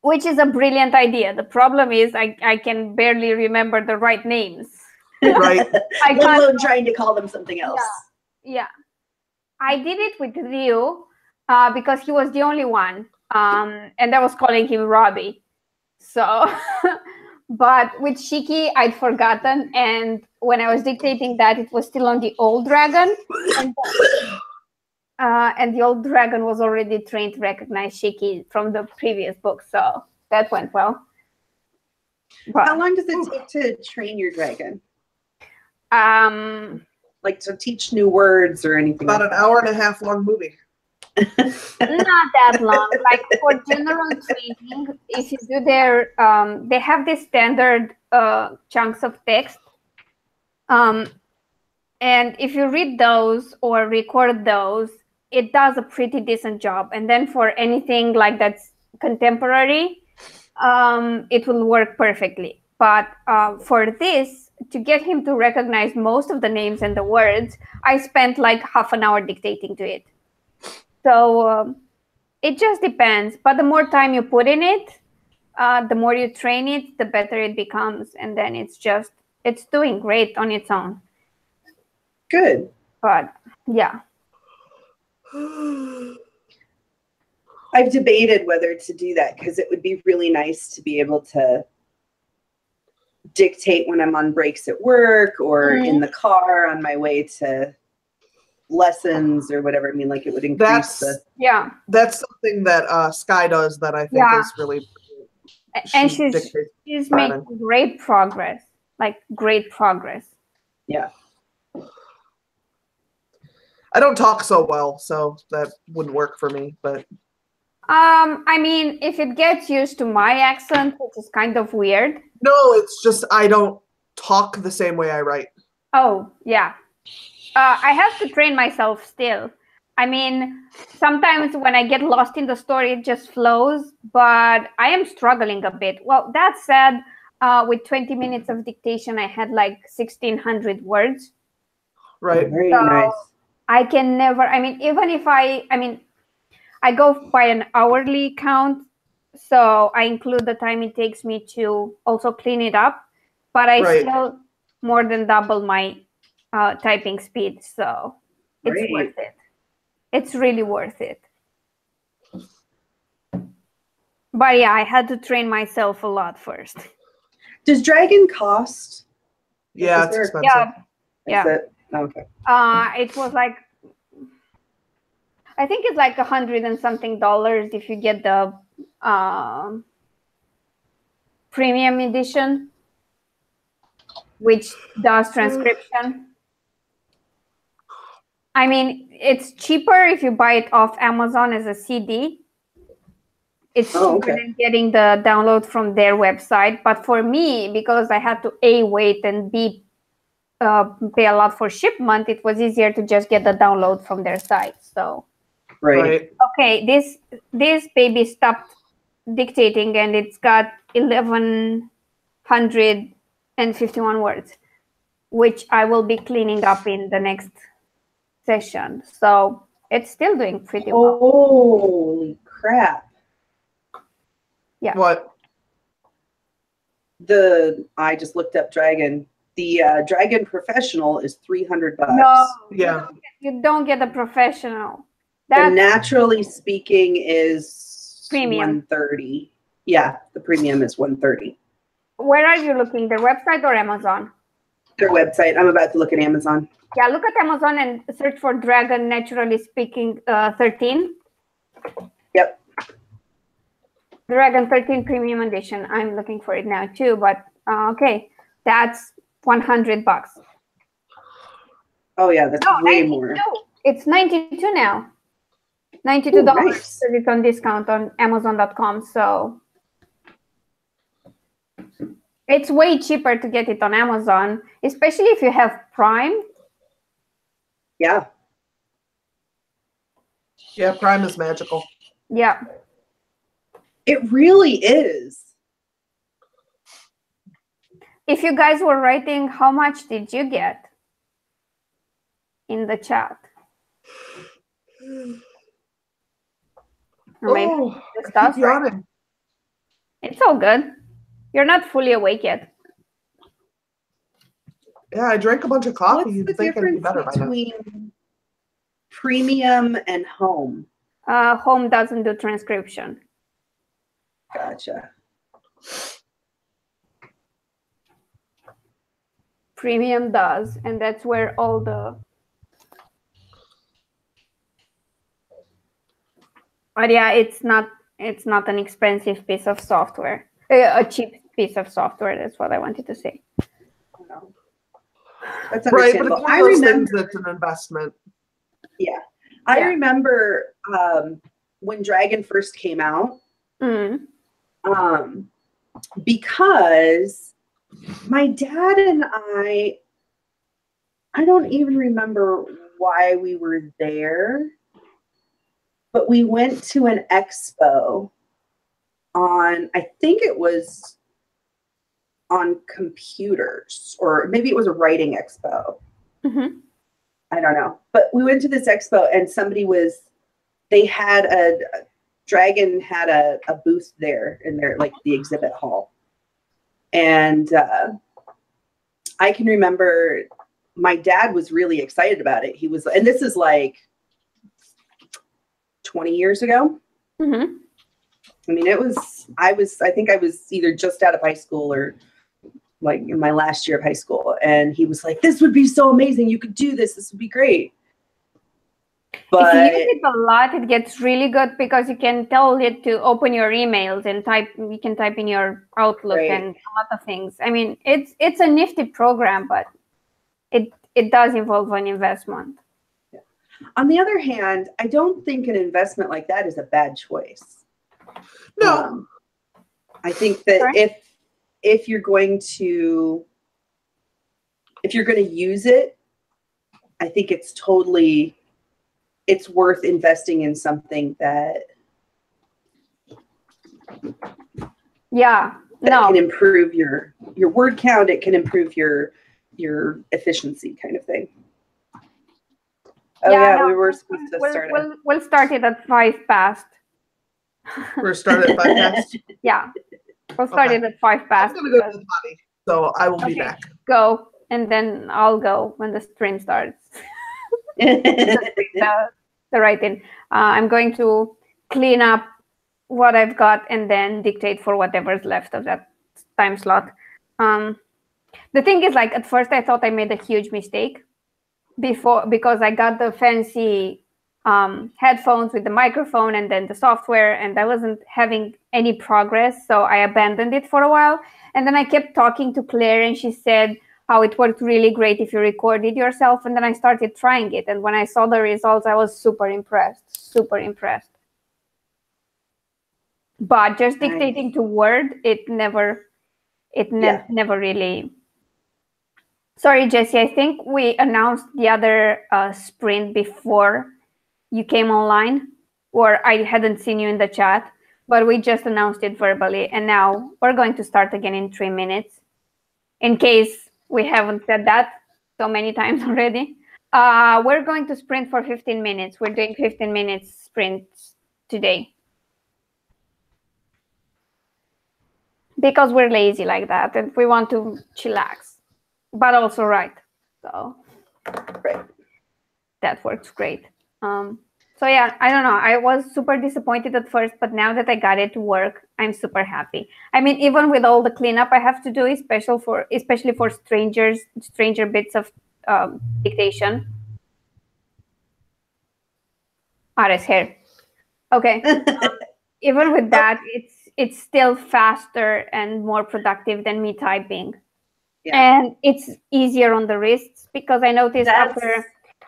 which is a brilliant idea. The problem is I can barely remember the right names. Right. Let alone trying to call them something else. Yeah. I did it with Ryu because he was the only one, and I was calling him Robbie. So, but with Shiki, I'd forgotten, and when I was dictating that, it was still on the old dragon, and the old dragon was already trained to recognize Shiki from the previous book, so that went well. But, how long does it take to train your dragon? Like to teach new words or anything? About an hour and a half long movie. Not that long. Like for general training, if you do they have these standard chunks of text. And if you read those or record those, it does a pretty decent job. And then for anything like that's contemporary, it will work perfectly. But for this, to get him to recognize most of the names and the words, I spent like half an hour dictating to it. So it just depends. But the more time you put in it, the more you train it, the better it becomes. And then it's doing great on its own. Good. But yeah. I've debated whether to do that because it would be really nice to be able to dictate when I'm on breaks at work or in the car on my way to lessons or whatever. I mean, like it would increase That's something that Sky does that I think is really. And she's making great progress. Like great progress. Yeah. I don't talk so well, so that wouldn't work for me, but. I mean, if it gets used to my accent, which is kind of weird. No, it's just I don't talk the same way I write. Oh, yeah. I have to train myself still. I mean, sometimes when I get lost in the story, it just flows, but I am struggling a bit. Well, that said, with 20 minutes of dictation, I had like 1,600 words. Right. Very nice. I can never, I mean, even if I go by an hourly count, so I include the time it takes me to also clean it up, but I still more than double my typing speed, so it's worth it. It's really worth it. But yeah, I had to train myself a lot first. Does Dragon cost? Yeah, it's expensive. Yeah. Is it? Okay. It was like, I think it's like $100 and something if you get the premium edition, which does transcription. I mean, it's cheaper if you buy it off Amazon as a CD. It's cheaper than getting the download from their website. But for me, because I had to A, wait, and B, pay a lot for shipment, it was easier to just get the download from their site. So. Right. Okay, this baby stopped dictating and it's got 1,151 words, which I will be cleaning up in the next session. So it's still doing pretty well. Holy crap. Yeah. What? I just looked up Dragon. The Dragon Professional is $300. No, yeah. You don't get a professional. The Naturally Speaking is premium. $130. Yeah, the premium is $130. Where are you looking? Their website or Amazon? Their website. I'm about to look at Amazon. Yeah, look at Amazon and search for Dragon Naturally Speaking 13. Yep. Dragon 13 Premium Edition. I'm looking for it now too, but okay, that's $100. Oh yeah, that's way more. It's $92 now. $92 because it's on discount on Amazon.com. So it's way cheaper to get it on Amazon, especially if you have Prime. Yeah. Yeah, Prime is magical. Yeah. It really is. If you guys were writing, how much did you get in the chat? Or maybe just us, right? It's all good. You're not fully awake yet. Yeah, I drank a bunch of coffee. What's the difference between premium and home? Home doesn't do transcription. Gotcha. Premium does, and that's where all the... But yeah, it's not an expensive piece of software. A cheap piece of software, that's what I wanted to say. That's understandable. But it's one of those things that's an investment. Yeah. I remember when Dragon first came out, because my dad and I don't even remember why we were there, but we went to an expo on, I think it was on computers, or maybe it was a writing expo. I don't know. But we went to this expo and they had Dragon had a booth there in their, like, the exhibit hall. And I can remember my dad was really excited about it. He was, and this is like 20 years ago. Mm-hmm. I mean, I think I was either just out of high school or like in my last year of high school. And he was like, this would be so amazing. You could do this. This would be great. But if you use it a lot, it gets really good because you can tell it to open your emails and you can type in your Outlook and a lot of things. I mean, it's a nifty program, but it does involve an investment. Yeah. On the other hand, I don't think an investment like that is a bad choice. No. I think that if you're going to use it, I think it's worth investing in something that can improve your word count. It can improve your efficiency, kind of thing. We were supposed to start it. We'll start it at 5 past. We're starting at 5 past? Yeah. We'll start it at 5 past. I'm going to go to the potty, so I will be back. Go, and then I'll go when the stream starts. the writing. I'm going to clean up what I've got and then dictate for whatever's left of that time slot. The thing is, like, at first I thought I made a huge mistake because I got the fancy headphones with the microphone and then the software, and I wasn't having any progress, so I abandoned it for a while. And then I kept talking to Claire, and she said how it worked really great if you recorded yourself. And then I started trying it, and when I saw the results, I was super impressed. But just dictating to Word, it never really. Sorry, Jessie, I think we announced the other sprint before you came online, or I hadn't seen you in the chat, but we just announced it verbally, and now we're going to start again in 3 minutes, in case we haven't said that so many times already. We're going to sprint for 15 minutes. We're doing 15 minutes sprints today. Because we're lazy like that, and we want to chillax, but also write. So that works great. So yeah, I don't know. I was super disappointed at first, but now that I got it to work, I'm super happy. I mean, even with all the cleanup I have to do, especially for stranger bits of dictation. Ares here. Okay. Even with that, it's still faster and more productive than me typing. Yeah. And it's easier on the wrists because I noticed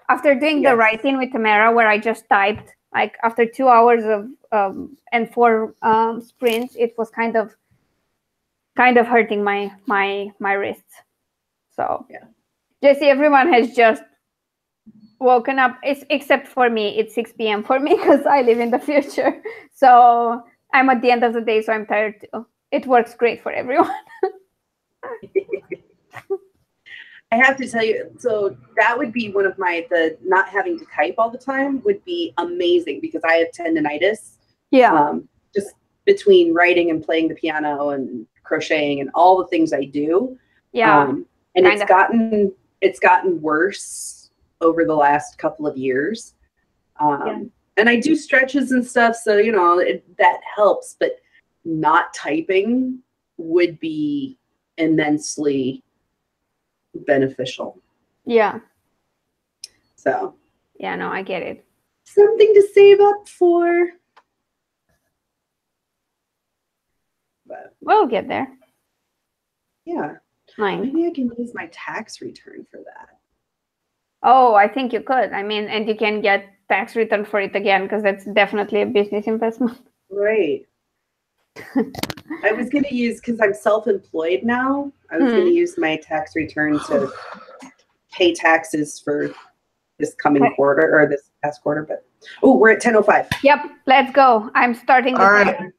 after doing the writing with Tamara, where I just typed, like after 2 hours of and 4 sprints, it was kind of hurting my wrists. So yeah, Jessie, everyone has just woken up, except for me. It's 6 p.m. for me because I live in the future. So I'm at the end of the day, so I'm tired too. It works great for everyone. I have to tell you, so that would be one of the not having to type all the time would be amazing because I have tendonitis. Yeah. Just between writing and playing the piano and crocheting and all the things I do. Yeah. And it's gotten worse over the last couple of years. And I do stretches and stuff, so that helps, but not typing would be immensely beneficial. Yeah. So. Yeah, no, I get it. Something to save up for. But we'll get there. Yeah. Fine. Maybe I can use my tax return for that. Oh, I think you could. I mean, and you can get tax return for it again because that's definitely a business investment. Right. I was going to use, because I'm self-employed now, I was going to use my tax return to pay taxes for this coming quarter or this past quarter. But we're at 10:05. Yep, let's go. I'm starting the timer.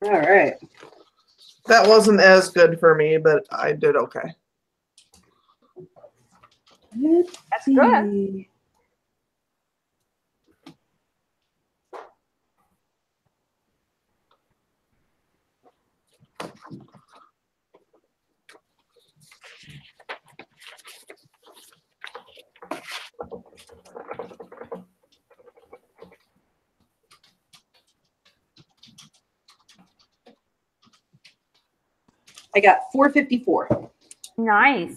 All right. That wasn't as good for me, but I did okay. That's good. I got 454. Nice.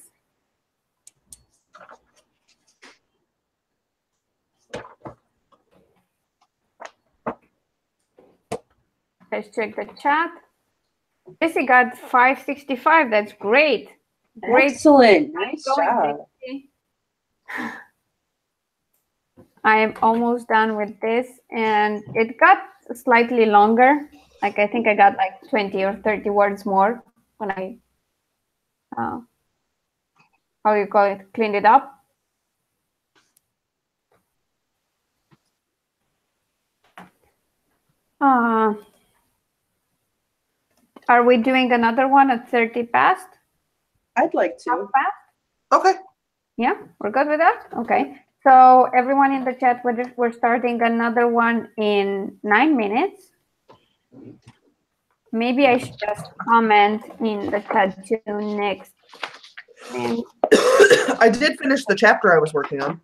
Let's check the chat. Jesse got 565. That's great. Great. Excellent. Nice job. I am almost done with this, and it got slightly longer. Like I think I got like 20 or 30 words more when I, how you call it, cleaned it up. Are we doing another one at 30 past? I'd like to. Half past? Okay. Yeah, we're good with that? Okay. So everyone in the chat, we're starting another one in 9 minutes. Maybe I should just comment in the chat too next. I did finish the chapter I was working on.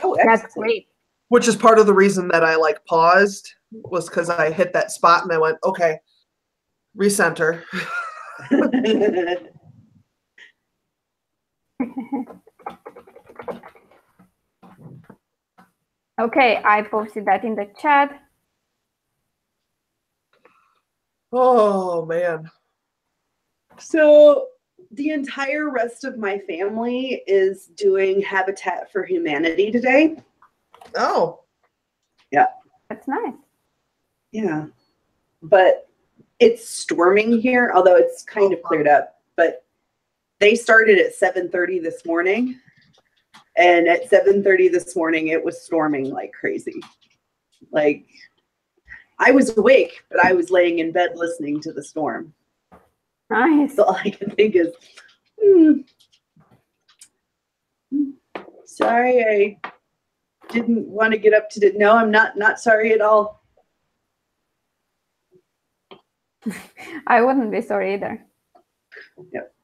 Oh, excellent. That's great. Which is part of the reason that I like paused, was because I hit that spot and I went, okay, recenter. Okay, I posted that in the chat. Oh man. So the entire rest of my family is doing Habitat for Humanity today. Oh. Yeah. That's nice. Yeah. But it's storming here, although it's kind of cleared up. But they started at 7:30 this morning. And at 7:30 this morning, it was storming like crazy. Like, I was awake, but I was laying in bed listening to the storm. Nice. So all I can think is, sorry, I didn't want to get up to no, I'm not sorry at all. I wouldn't be sorry either. Yep.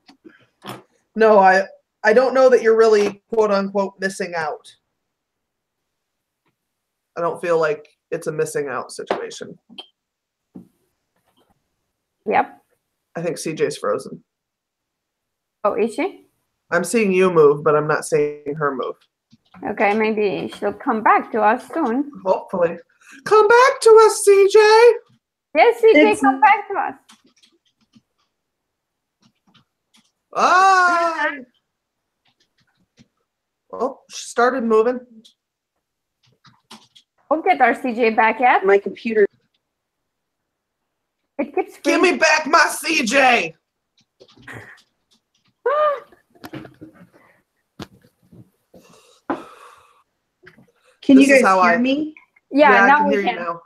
No, I don't know that you're really quote unquote missing out. I don't feel like it's a missing out situation. Yep. I think CJ's frozen. Oh, is she? I'm seeing you move, but I'm not seeing her move. Okay, maybe she'll come back to us soon. Hopefully. Come back to us, CJ. Yes, CJ, come back to us. Ah. Oh, she started moving. We'll get our CJ back yet. My computer. It keeps Give me back my CJ. Can you guys hear me? Yeah, I now can we hear can. you now.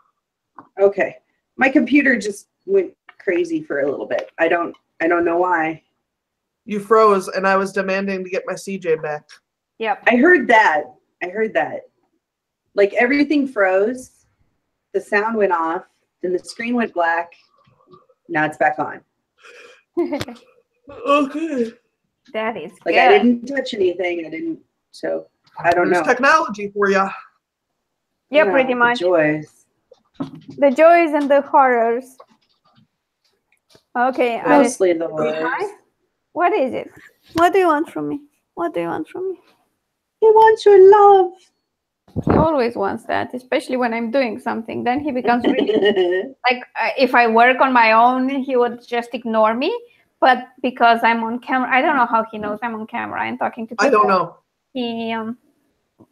Okay. My computer just went crazy for a little bit. I don't know why. You froze, and I was demanding to get my CJ back. Yep. I heard that. Like everything froze. The sound went off. Then the screen went black. Now it's back on. Okay. That is like good. I didn't touch anything. So I don't know. Technology for you. Yeah, pretty much. The joys. The joys and the horrors. Okay. Mostly the horrors. Hi? What is it? What do you want from me? What do you want from me? He wants your love. He always wants that, especially when I'm doing something. Then he becomes really like if I work on my own, he would just ignore me. But because I'm on camera, I don't know how he knows I'm on camera and talking to people. I don't know. He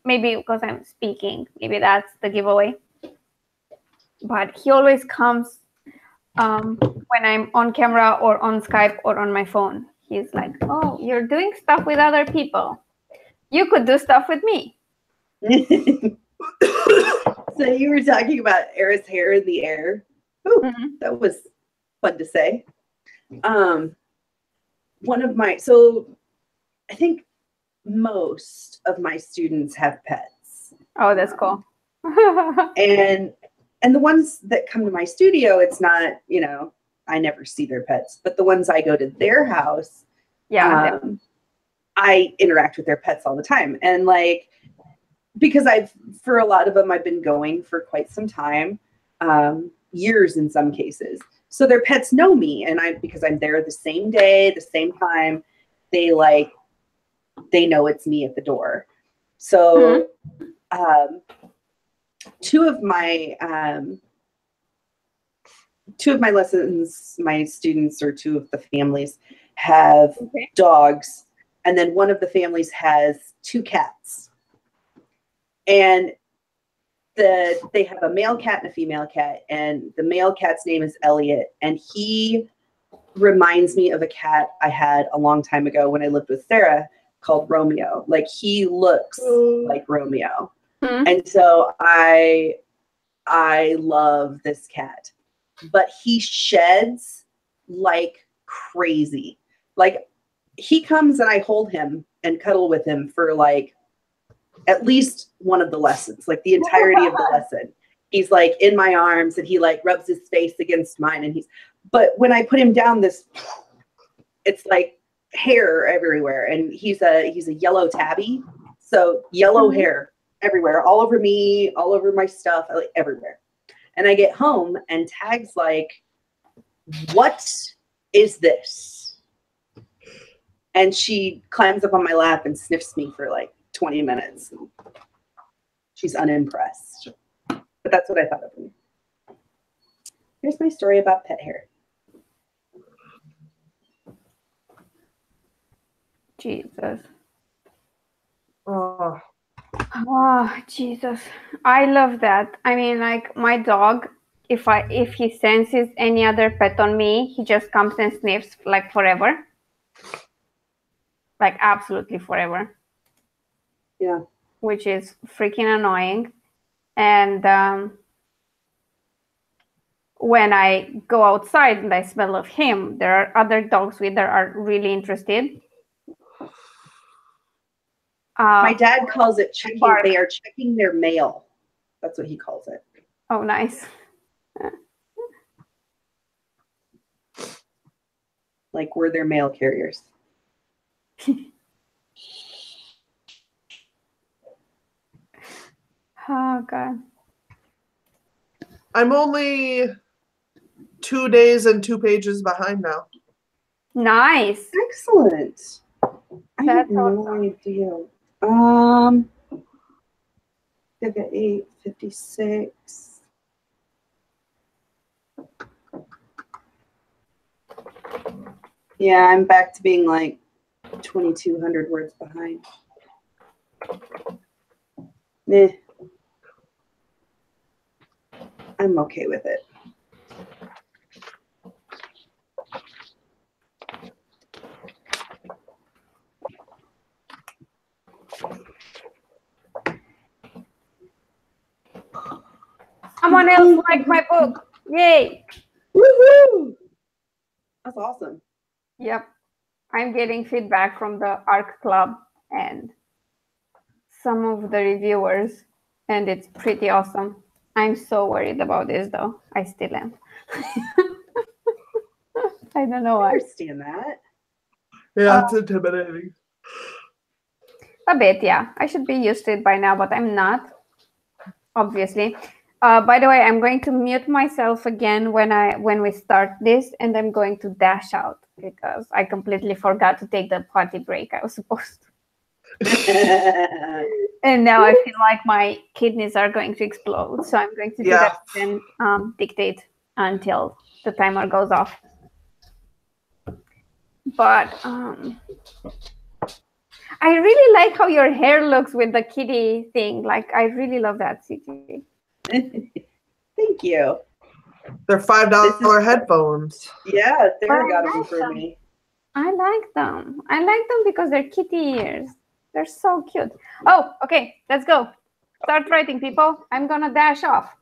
maybe because I'm speaking, maybe that's the giveaway. But he always comes when I'm on camera or on Skype or on my phone. He's like, "Oh, you're doing stuff with other people. You could do stuff with me." So you were talking about Era's hair in the air. Oh, that was fun to say. So I think most of my students have pets. Oh, that's cool. And the ones that come to my studio, it's not, you know, I never see their pets, but the ones I go to their house, Yeah. I interact with their pets all the time. And like, because for a lot of them, I've been going for quite some time, years in some cases. So their pets know me, and because I'm there the same day, the same time, they know it's me at the door. So two of my lessons, my students, or two of the families have dogs, and then one of the families has 2 cats. And they have a male cat and a female cat, and the male cat's name is Elliot, and he reminds me of a cat I had a long time ago when I lived with Sarah called Romeo. Like, he looks like Romeo. And so I love this cat, but he sheds like crazy. Like, he comes and I hold him and cuddle with him for like at least one of the lessons, like the entirety of the lesson. He's like in my arms and he like rubs his face against mine, and but when I put him down, it's like hair everywhere, and he's a yellow tabby, so yellow hair everywhere, all over me, all over my stuff, like everywhere. And I get home and Tag's like, "What is this?" And she climbs up on my lap and sniffs me for like 20 minutes. She's unimpressed. But that's what I thought of him. Here's my story about pet hair. Jesus. Oh. Oh, Jesus. I love that. I mean, like, my dog, if he senses any other pet on me, he just comes and sniffs like forever. Like, absolutely forever. Yeah. Which is freaking annoying. And when I go outside and I smell of him, there are other dogs that are really interested. My dad calls it checking. They are checking their mail. That's what he calls it. Oh, nice. Like, we're their mail carriers. Oh, God. I'm only 2 days and 2 pages behind now. Nice. Excellent. I That's have no awesome. idea. I've got 8:56. Yeah, I'm back to being like 2,200 words behind. I'm okay with it. Someone else liked my book. Yay. Woohoo! That's awesome. Yep. I'm getting feedback from the ARC Club and some of the reviewers, and it's pretty awesome. I'm so worried about this, though. I still am. I don't know I why. understand that. Yeah, it's intimidating. A bit, yeah. I should be used to it by now, but I'm not, obviously. By the way, I'm going to mute myself again when we start this, and I'm going to dash out because I completely forgot to take the potty break I was supposed to. And now I feel like my kidneys are going to explode. So I'm going to do that and dictate until the timer goes off. But I really like how your hair looks with the kitty thing. Like, I really love that, CJ. Thank you. They're $5 headphones. Yeah, Sarah got them for me. I like them. I like them because they're kitty ears. They're so cute. Oh, okay. Let's go. Start writing, people. I'm going to dash off.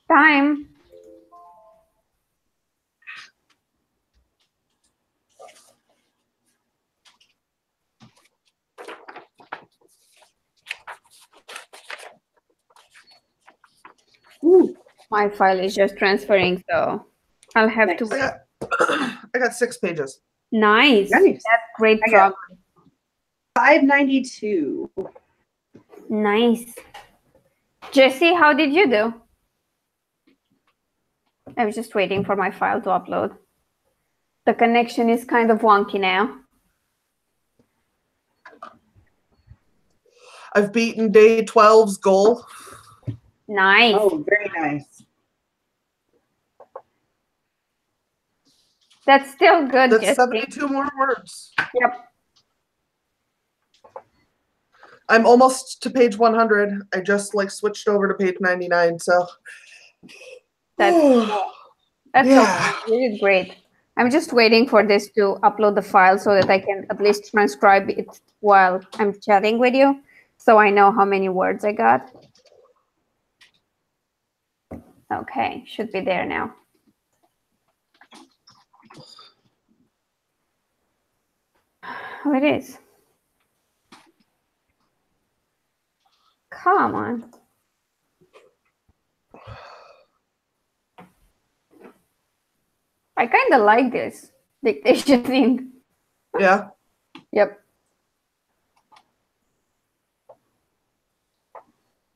Time. Ooh, my file is just transferring, so I'll have Nice. to. I got 6 pages. Nice. Nice. That's great I got progress. 592. Nice. Jesse, how did you do? I was just waiting for my file to upload. The connection is kind of wonky now. I've beaten day 12's goal. Nice. Oh, very nice. That's still good, That's Jesse. 72 more words. Yep. I'm almost to page 100. I just like switched over to page 99. So That's yeah. okay. You did great. I'm just waiting for this to upload the file so that I can at least transcribe it while I'm chatting with you, so I know how many words I got. Okay, should be there now. Oh, it is. Come on. I kind of like this dictation thing. Yeah. Yep.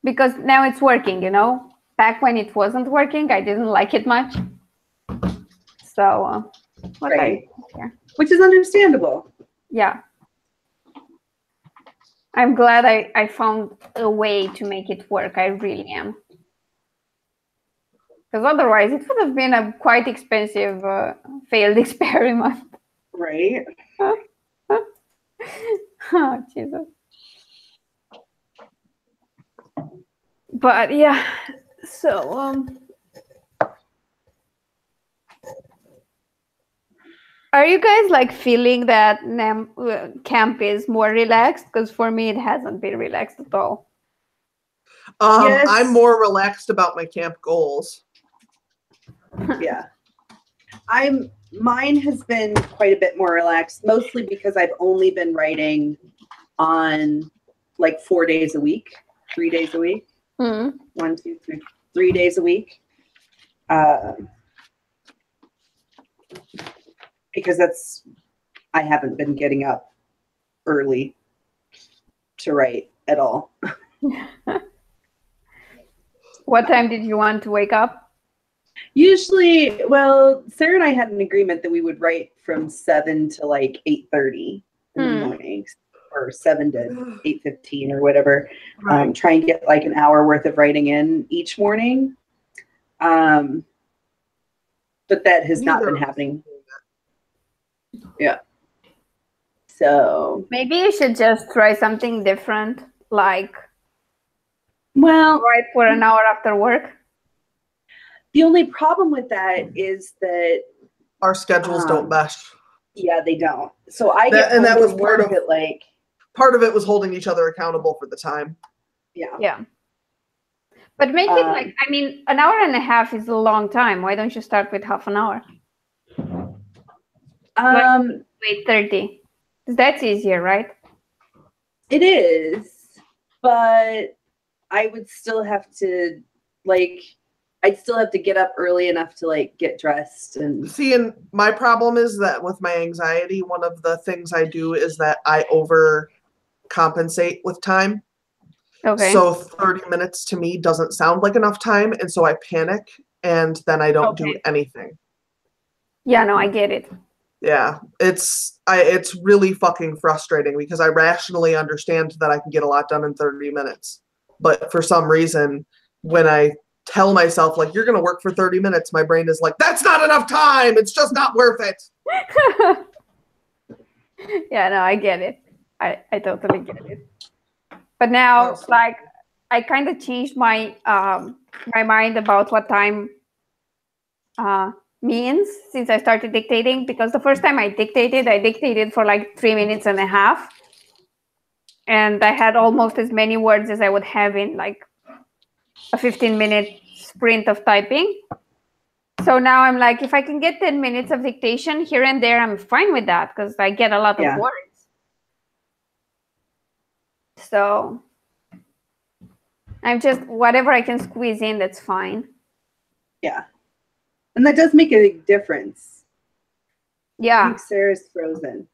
Because now it's working, you know? Back when it wasn't working, I didn't like it much. So, what Right. here? Which is understandable. Yeah. I'm glad I found a way to make it work. I really am. Because otherwise, it would have been a quite expensive failed experiment. Right. Oh, Jesus. But yeah, so are you guys like feeling that camp is more relaxed? Because for me, it hasn't been relaxed at all. Yes. I'm more relaxed about my camp goals. Yeah. Mine has been quite a bit more relaxed, mostly because I've only been writing on like 4 days a week, 3 days a week. Mm. 1, 2, 3, 3 days a week. Because I haven't been getting up early to write at all. What time did you want to wake up? Usually, well, Sarah and I had an agreement that we would write from 7 to like 8:30 in the mornings, or 7 to 8:15 or whatever. Right. Try and get like an hour worth of writing in each morning. But that has not been happening. Yeah. So Maybe you should just try something different, like write for an hour after work. The only problem with that is that our schedules don't mesh. Yeah, they don't. So I get and that was part of it. Like part of it was holding each other accountable for the time. Yeah. Yeah. But make it like, I mean, an hour and a half is a long time. Why don't you start with half an hour? Like 8:30. That's easier, right? It is, but I would still have to I'd still have to get up early enough to like get dressed and see. And my problem is that with my anxiety, one of the things I do is that I overcompensate with time. Okay. So 30 minutes to me doesn't sound like enough time, and so I panic, and then I don't do anything. Yeah, no, I get it. Yeah, it's really fucking frustrating because I rationally understand that I can get a lot done in 30 minutes. But for some reason, when I tell myself, like, you're going to work for 30 minutes, my brain is like, that's not enough time. It's just not worth it. Yeah, no, I get it. I totally get it. But now, like, I kind of changed my my mind about what time means since I started dictating, because the first time I dictated for like 3 minutes and a half. And I had almost as many words as I would have in like a 15-minute sprint of typing. So now I'm like, if I can get 10 minutes of dictation here and there, I'm fine with that because I get a lot of words. So I'm just, whatever I can squeeze in, that's fine. Yeah. And that does make a big difference. Yeah. I think Sarah's frozen.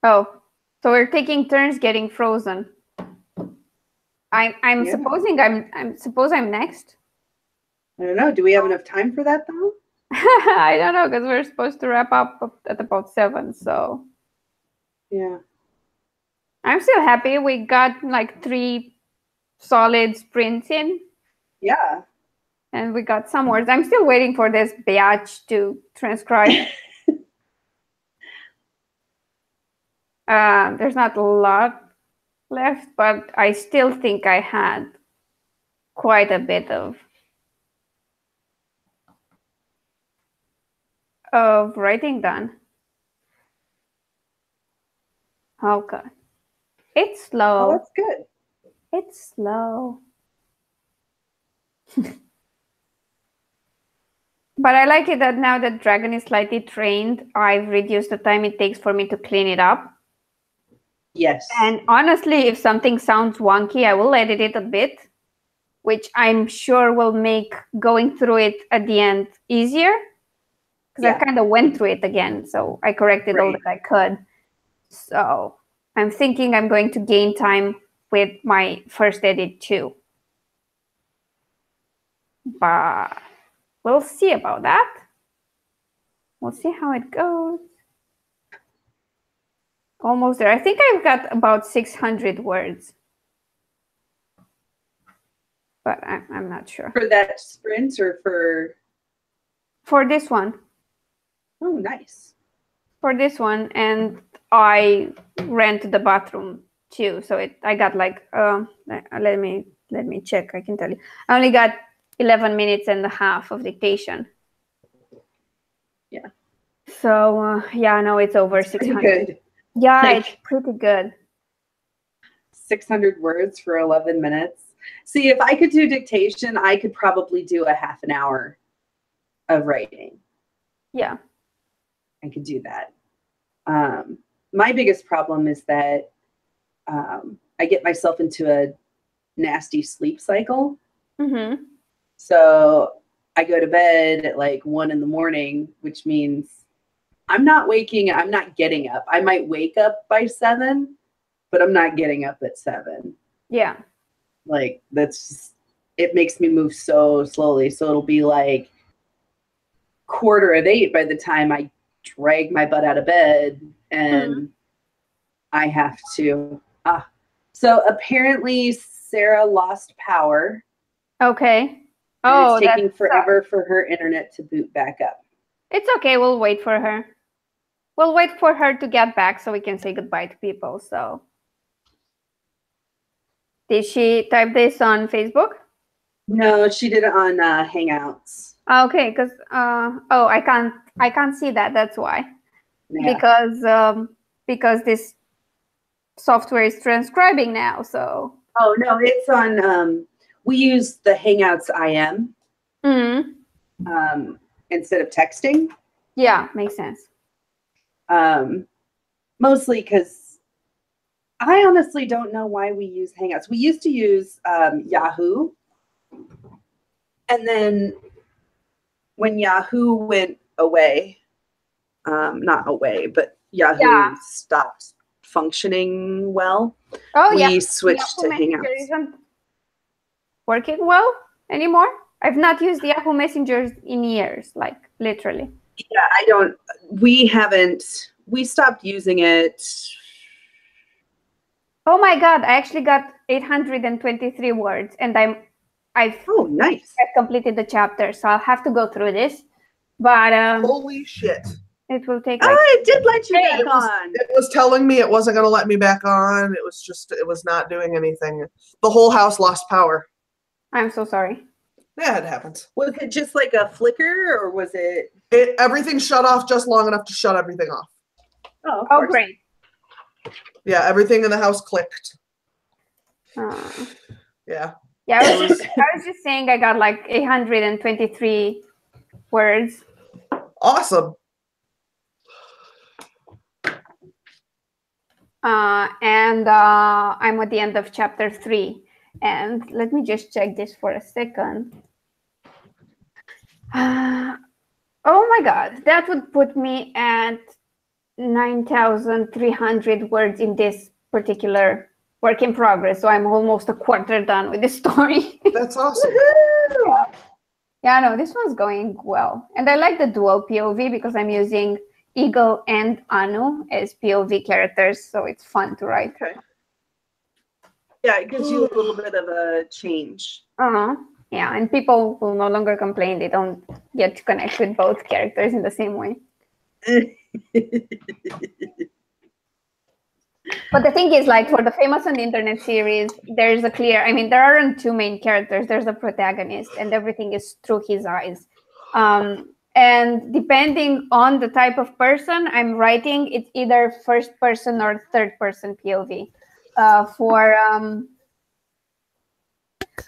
Oh, so we're taking turns getting frozen. I'm supposing I'm next. I don't know. Do we have enough time for that though? I don't know, because we're supposed to wrap up at about 7. So yeah, I'm still happy. We got like 3 solid sprints in. Yeah. And we got some words. I'm still waiting for this biatch to transcribe. There's not a lot left, but I still think I had quite a bit of writing done. Oh god. It's slow. Oh, that's good. It's slow. But I like it that now that Dragon is slightly trained, I've reduced the time it takes for me to clean it up. Yes. And honestly, if something sounds wonky, I will edit it a bit, which I'm sure will make going through it at the end easier. Because I kind of went through it again, so I corrected all that I could. So I'm thinking I'm going to gain time with my first edit too. But we'll see about that. We'll see how it goes. Almost there. I think I've got about 600 words. But I'm not sure. For that sprint or for? For this one. Oh, nice. For this one, and I ran to the bathroom too. So I got like, let me check. I can tell you. I only got 11 minutes and a half of dictation. Yeah. So yeah, no, it's over 600. Good. Yeah, like, it's pretty good. 600 words for 11 minutes. See, if I could do dictation, I could probably do a half an hour of writing. Yeah. I could do that. My biggest problem is that I get myself into a nasty sleep cycle. Mm-hmm. So I go to bed at like 1 a.m, which means I'm not getting up. I might wake up by 7, but I'm not getting up at 7. Yeah. Like it makes me move so slowly. So it'll be like 7:45 by the time I drag my butt out of bed and I have to. So apparently Sarah lost power. Okay. And it's taking forever for her internet to boot back up. It's okay. We'll wait for her. We'll wait for her to get back so we can say goodbye to people. So, did she type this on Facebook? No, she did it on Hangouts. Okay, because I can't see that. That's why. Yeah. Because this software is transcribing now. So. Oh no, it's on. We use the Hangouts IM instead of texting. Yeah, makes sense. Mostly because I honestly don't know why we use Hangouts. We used to use Yahoo. And then when Yahoo went away, not away, but Yahoo stopped functioning well. We switched to Hangouts. Isn't working well anymore. I've not used Yahoo Messengers in years, like literally. Yeah, we stopped using it. Oh my God, I actually got 823 words and I've nice. I've completed the chapter, so I'll have to go through this. But holy shit. It will take it did let you back on. It was telling me it wasn't going to let me back on. It was not doing anything. The whole house lost power. I'm so sorry. Yeah, it happens. Was it just like a flicker or was it? Everything shut off just long enough to shut everything off. Oh, great. Yeah, everything in the house clicked. Yeah. Yeah, I was just saying I got like 823 words. Awesome. And I'm at the end of chapter 3. And let me just check this for a second. Oh my God, that would put me at 9,300 words in this particular work in progress. So I'm almost a quarter done with this story. That's awesome. Yeah, no, this one's going well. And I like the dual POV because I'm using Eagle and Anu as POV characters. So it's fun to write. Okay. Yeah, it gives you a little bit of a change. Yeah, and people will no longer complain they don't get to connect with both characters in the same way. But the thing is, like, for the Famous on the Internet series, there's a clear, I mean, there aren't two main characters. There's a protagonist, and everything is through his eyes. And depending on the type of person I'm writing, it's either first person or third person POV.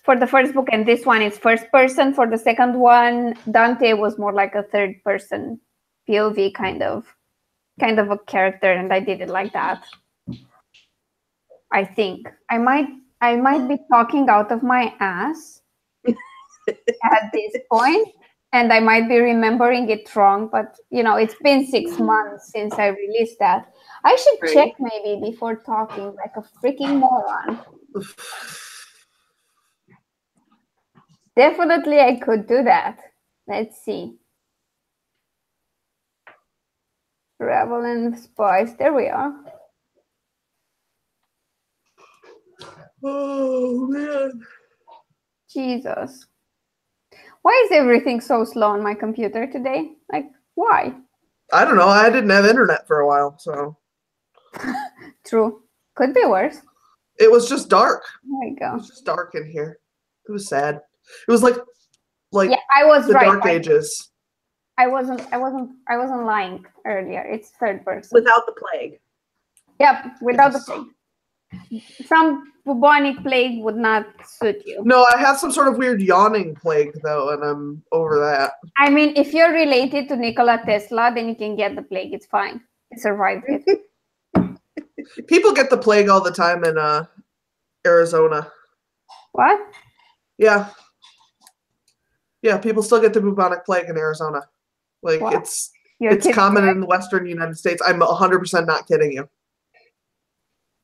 For the first book, and this one is first person. For the second one, Dante was more like a third person POV kind of a character, and I did it like that. I think I might be talking out of my ass at this point, and I might be remembering it wrong, but you know, it's been 6 months since I released that. I should check maybe before talking like a freaking moron. Definitely I could do that. Let's see. Travel and Spice. There we are. Oh man. Jesus. Why is everything so slow on my computer today? Like, why? I don't know. I didn't have internet for a while, so. True. Could be worse. It was just dark. There you go. It was just dark in here. It was sad. It was like yeah, I was the right. Dark Ages. I wasn't lying earlier. It's third person. Without the plague. Yep, without the plague. Some bubonic plague would not suit you. No, I have some sort of weird yawning plague though, and I'm over that. I mean, if you're related to Nikola Tesla, then you can get the plague. It's fine. You survived it. People get the plague all the time in Arizona. What? Yeah. Yeah, people still get the bubonic plague in Arizona. Like, wow. it's common in the Western United States. I'm 100% not kidding you.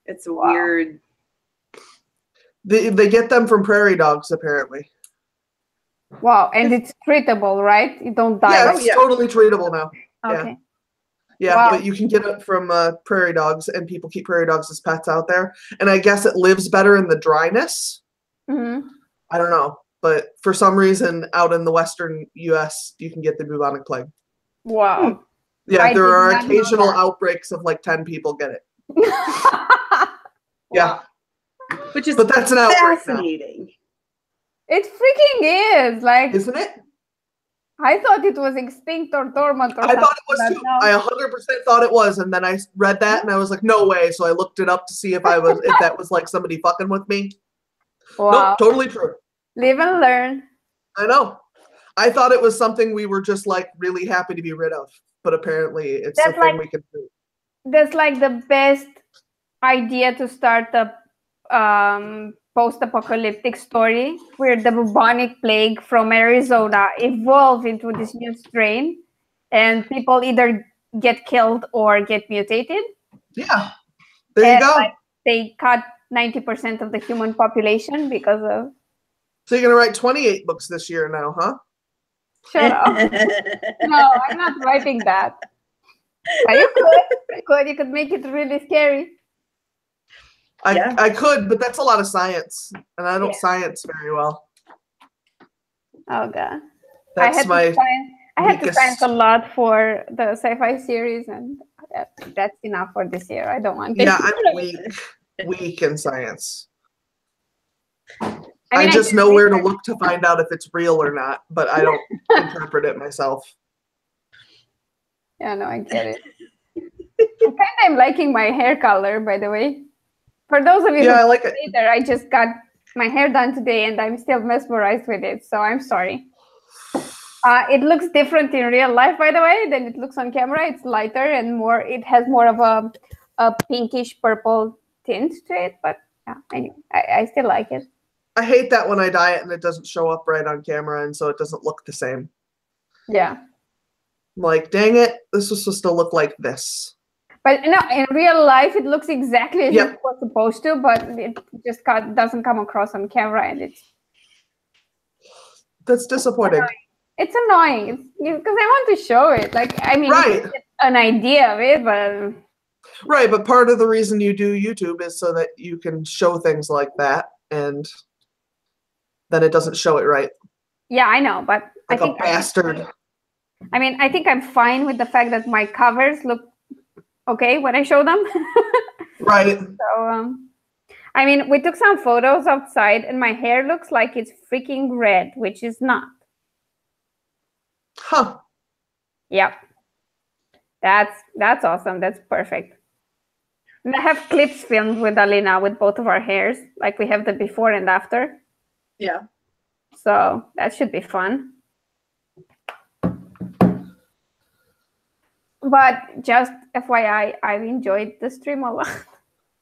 It's weird. They get them from prairie dogs, apparently. Wow, and it's treatable, right? You don't die. Yeah, it's totally treatable now. Okay. Yeah, wow. But you can get it from prairie dogs, and people keep prairie dogs as pets out there. And I guess it lives better in the dryness. Mm-hmm. I don't know. But for some reason, out in the Western U.S., you can get the bubonic plague. Wow. Yeah, there are occasional outbreaks of like 10 people get it. Yeah. Which is but that's an outbreak fascinating. Now. It freaking is. Like, isn't it? I thought it was extinct or dormant or something. I thought it was too. No. I 100% thought it was, and then I read that and I was like, no way. So I looked it up to see if that was like somebody fucking with me. Wow. Nope, totally true. Live and learn. I know. I thought it was something we were just like really happy to be rid of, but apparently it's a thing we can do. That's like the best idea to start a post-apocalyptic story where the bubonic plague from Arizona evolved into this new strain, and people either get killed or get mutated. Yeah, there you go. Like, they cut 90% of the human population because of. So you're gonna write 28 books this year now, huh? Shut up. No, I'm not writing that. But you could make it really scary. I could, but that's a lot of science, and I don't science very well. Oh god. That's I had to science a lot for the sci-fi series, and that's enough for this year. I don't want it. Yeah, I'm weak in science. I just know where to look to find out if it's real or not, but I don't interpret it myself. Yeah, no, I get it. I'm liking my hair color, by the way. For those of you I like it. Later, I just got my hair done today, and I'm still mesmerized with it, so I'm sorry. It looks different in real life, by the way, than it looks on camera. It's lighter and it has more of a pinkish purple tint to it, but yeah, anyway, I still like it. I hate that when I dye it and it doesn't show up right on camera, and so it doesn't look the same. Yeah. I'm like, dang it, this was supposed to look like this. But no, in real life, it looks exactly as it was supposed to, but it just doesn't come across on camera, and that's disappointing. It's annoying because I want to show it. Like, I mean, right. An idea of it, but Right, but part of the reason you do YouTube is so that you can show things like that, and then it doesn't show it right. Yeah, I know, but Like a bastard. I mean, I think I'm fine with the fact that my covers look okay when I show them. Right. So, I mean, we took some photos outside, and my hair looks like it's freaking red, which is not. Huh. Yep. That's awesome. That's perfect. And I have clips filmed with Alina with both of our hairs, like we have the before and after. Yeah. So that should be fun. But just FYI, I've enjoyed the stream a lot.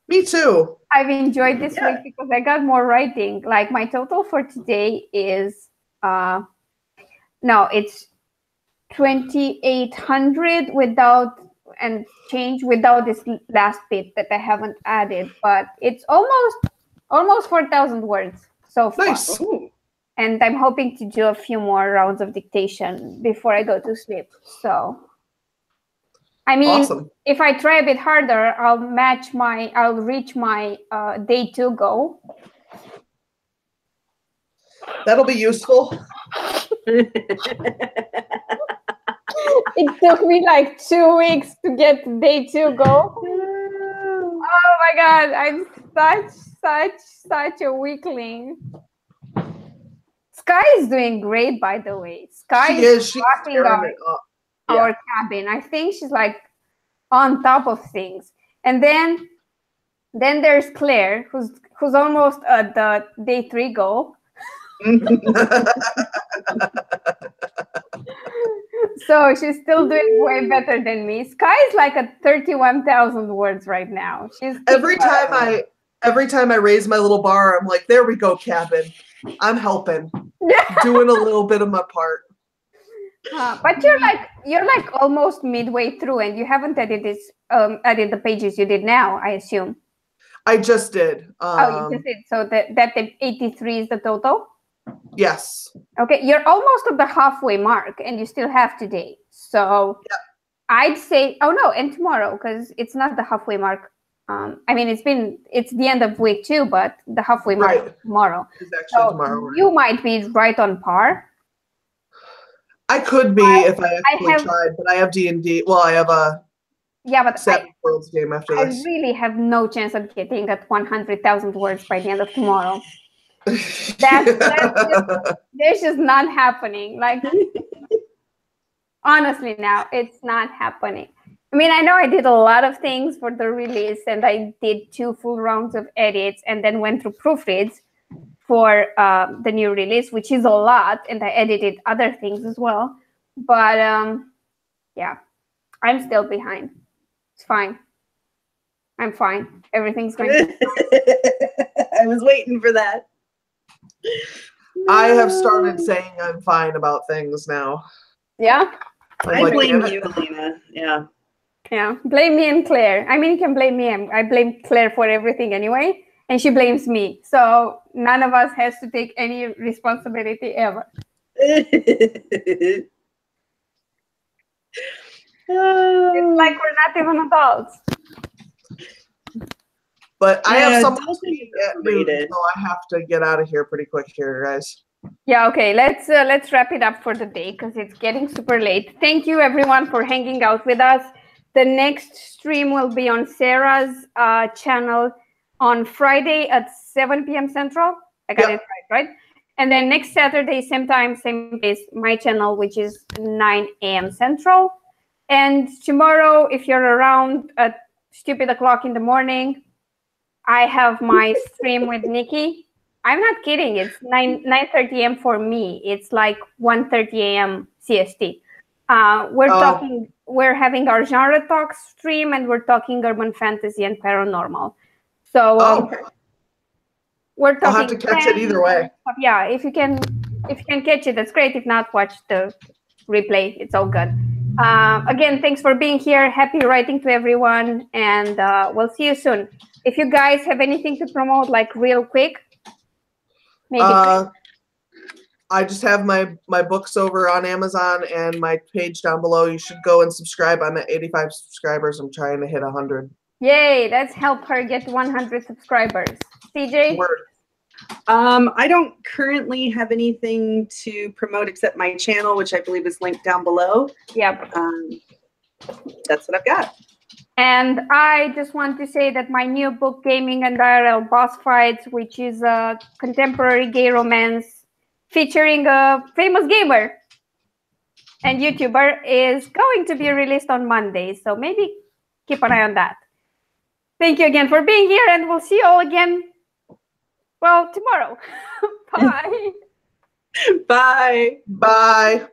Me too. I've enjoyed this week because I got more writing. Like my total for today is it's 2,800 without and change without this last bit that I haven't added, but it's almost 4,000 words so far. Nice. Ooh. And I'm hoping to do a few more rounds of dictation before I go to sleep. So, I mean, Awesome. If I try a bit harder, I'll reach my day 2 goal. That'll be useful. It took me like 2 weeks to get day 2 goal. Oh my God, I'm such a weakling. Sky is doing great, by the way. Sky is rocking our cabin. I think she's like on top of things. And then there's Claire, who's almost at the day 3 goal. So she's still doing way better than me. Sky is like at 31,000 words right now. Every time I raise my little bar, I'm like, there we go, cabin. I'm helping. Doing a little bit of my part. But you're like almost midway through, and you haven't added the pages you did now, I assume. I just did. You just did. So that 83 is the total? Yes. Okay, you're almost at the halfway mark, and you still have today. So yep. I'd say, and tomorrow, because it's not the halfway mark. I mean, it's the end of week 2, but the halfway mark is tomorrow. It's actually tomorrow. Right? You might be right on par. I could be if I actually tried, but I have D&D. Well, I have a Savage Worlds game after this. I really have no chance of getting at 100,000 words by the end of tomorrow. That's just not happening. Like, honestly, now it's not happening. I mean, I know I did a lot of things for the release, and I did 2 full rounds of edits, and then went through proofreads for the new release, which is a lot, and I edited other things as well. But yeah, I'm still behind. It's fine. I'm fine. Everything's going. I was waiting for that. I have started saying I'm fine about things now. Yeah? I blame you, Alina. Yeah. Yeah. Blame me and Claire. I mean, you can blame me. I blame Claire for everything anyway, and she blames me. So none of us has to take any responsibility ever. It's like we're not even adults. But I have something to eat at noon, so I have to get out of here pretty quick here, guys. Yeah, okay. Let's wrap it up for the day because it's getting super late. Thank you, everyone, for hanging out with us. The next stream will be on Sarah's channel on Friday at 7 p.m. Central. I got it right? And then next Saturday, same time, same place, my channel, which is 9 a.m. Central. And tomorrow, if you're around at stupid o'clock in the morning, I have my stream with Nikki. I'm not kidding. It's 9:30 a.m. for me. It's like 1:30 a.m. CST. We're having our genre talk stream, and we're talking urban fantasy and paranormal. So we're talking. I'll have to catch it either way. Yeah, if you can catch it, that's great. If not, watch the replay. It's all good. Again, thanks for being here. Happy writing to everyone, and we'll see you soon. If you guys have anything to promote, like real quick, maybe. I just have my books over on Amazon and my page down below. You should go and subscribe. I'm at 85 subscribers. I'm trying to hit 100. Yay, let's help her get 100 subscribers. CJ? Word. I don't currently have anything to promote except my channel, which I believe is linked down below. Yep. That's what I've got. And I just want to say that my new book, Gaming and IRL Boss Fights, which is a contemporary gay romance featuring a famous gamer and YouTuber, is going to be released on Monday. So maybe keep an eye on that. Thank you again for being here, and we'll see you all again, well, tomorrow. Bye. Bye. Bye.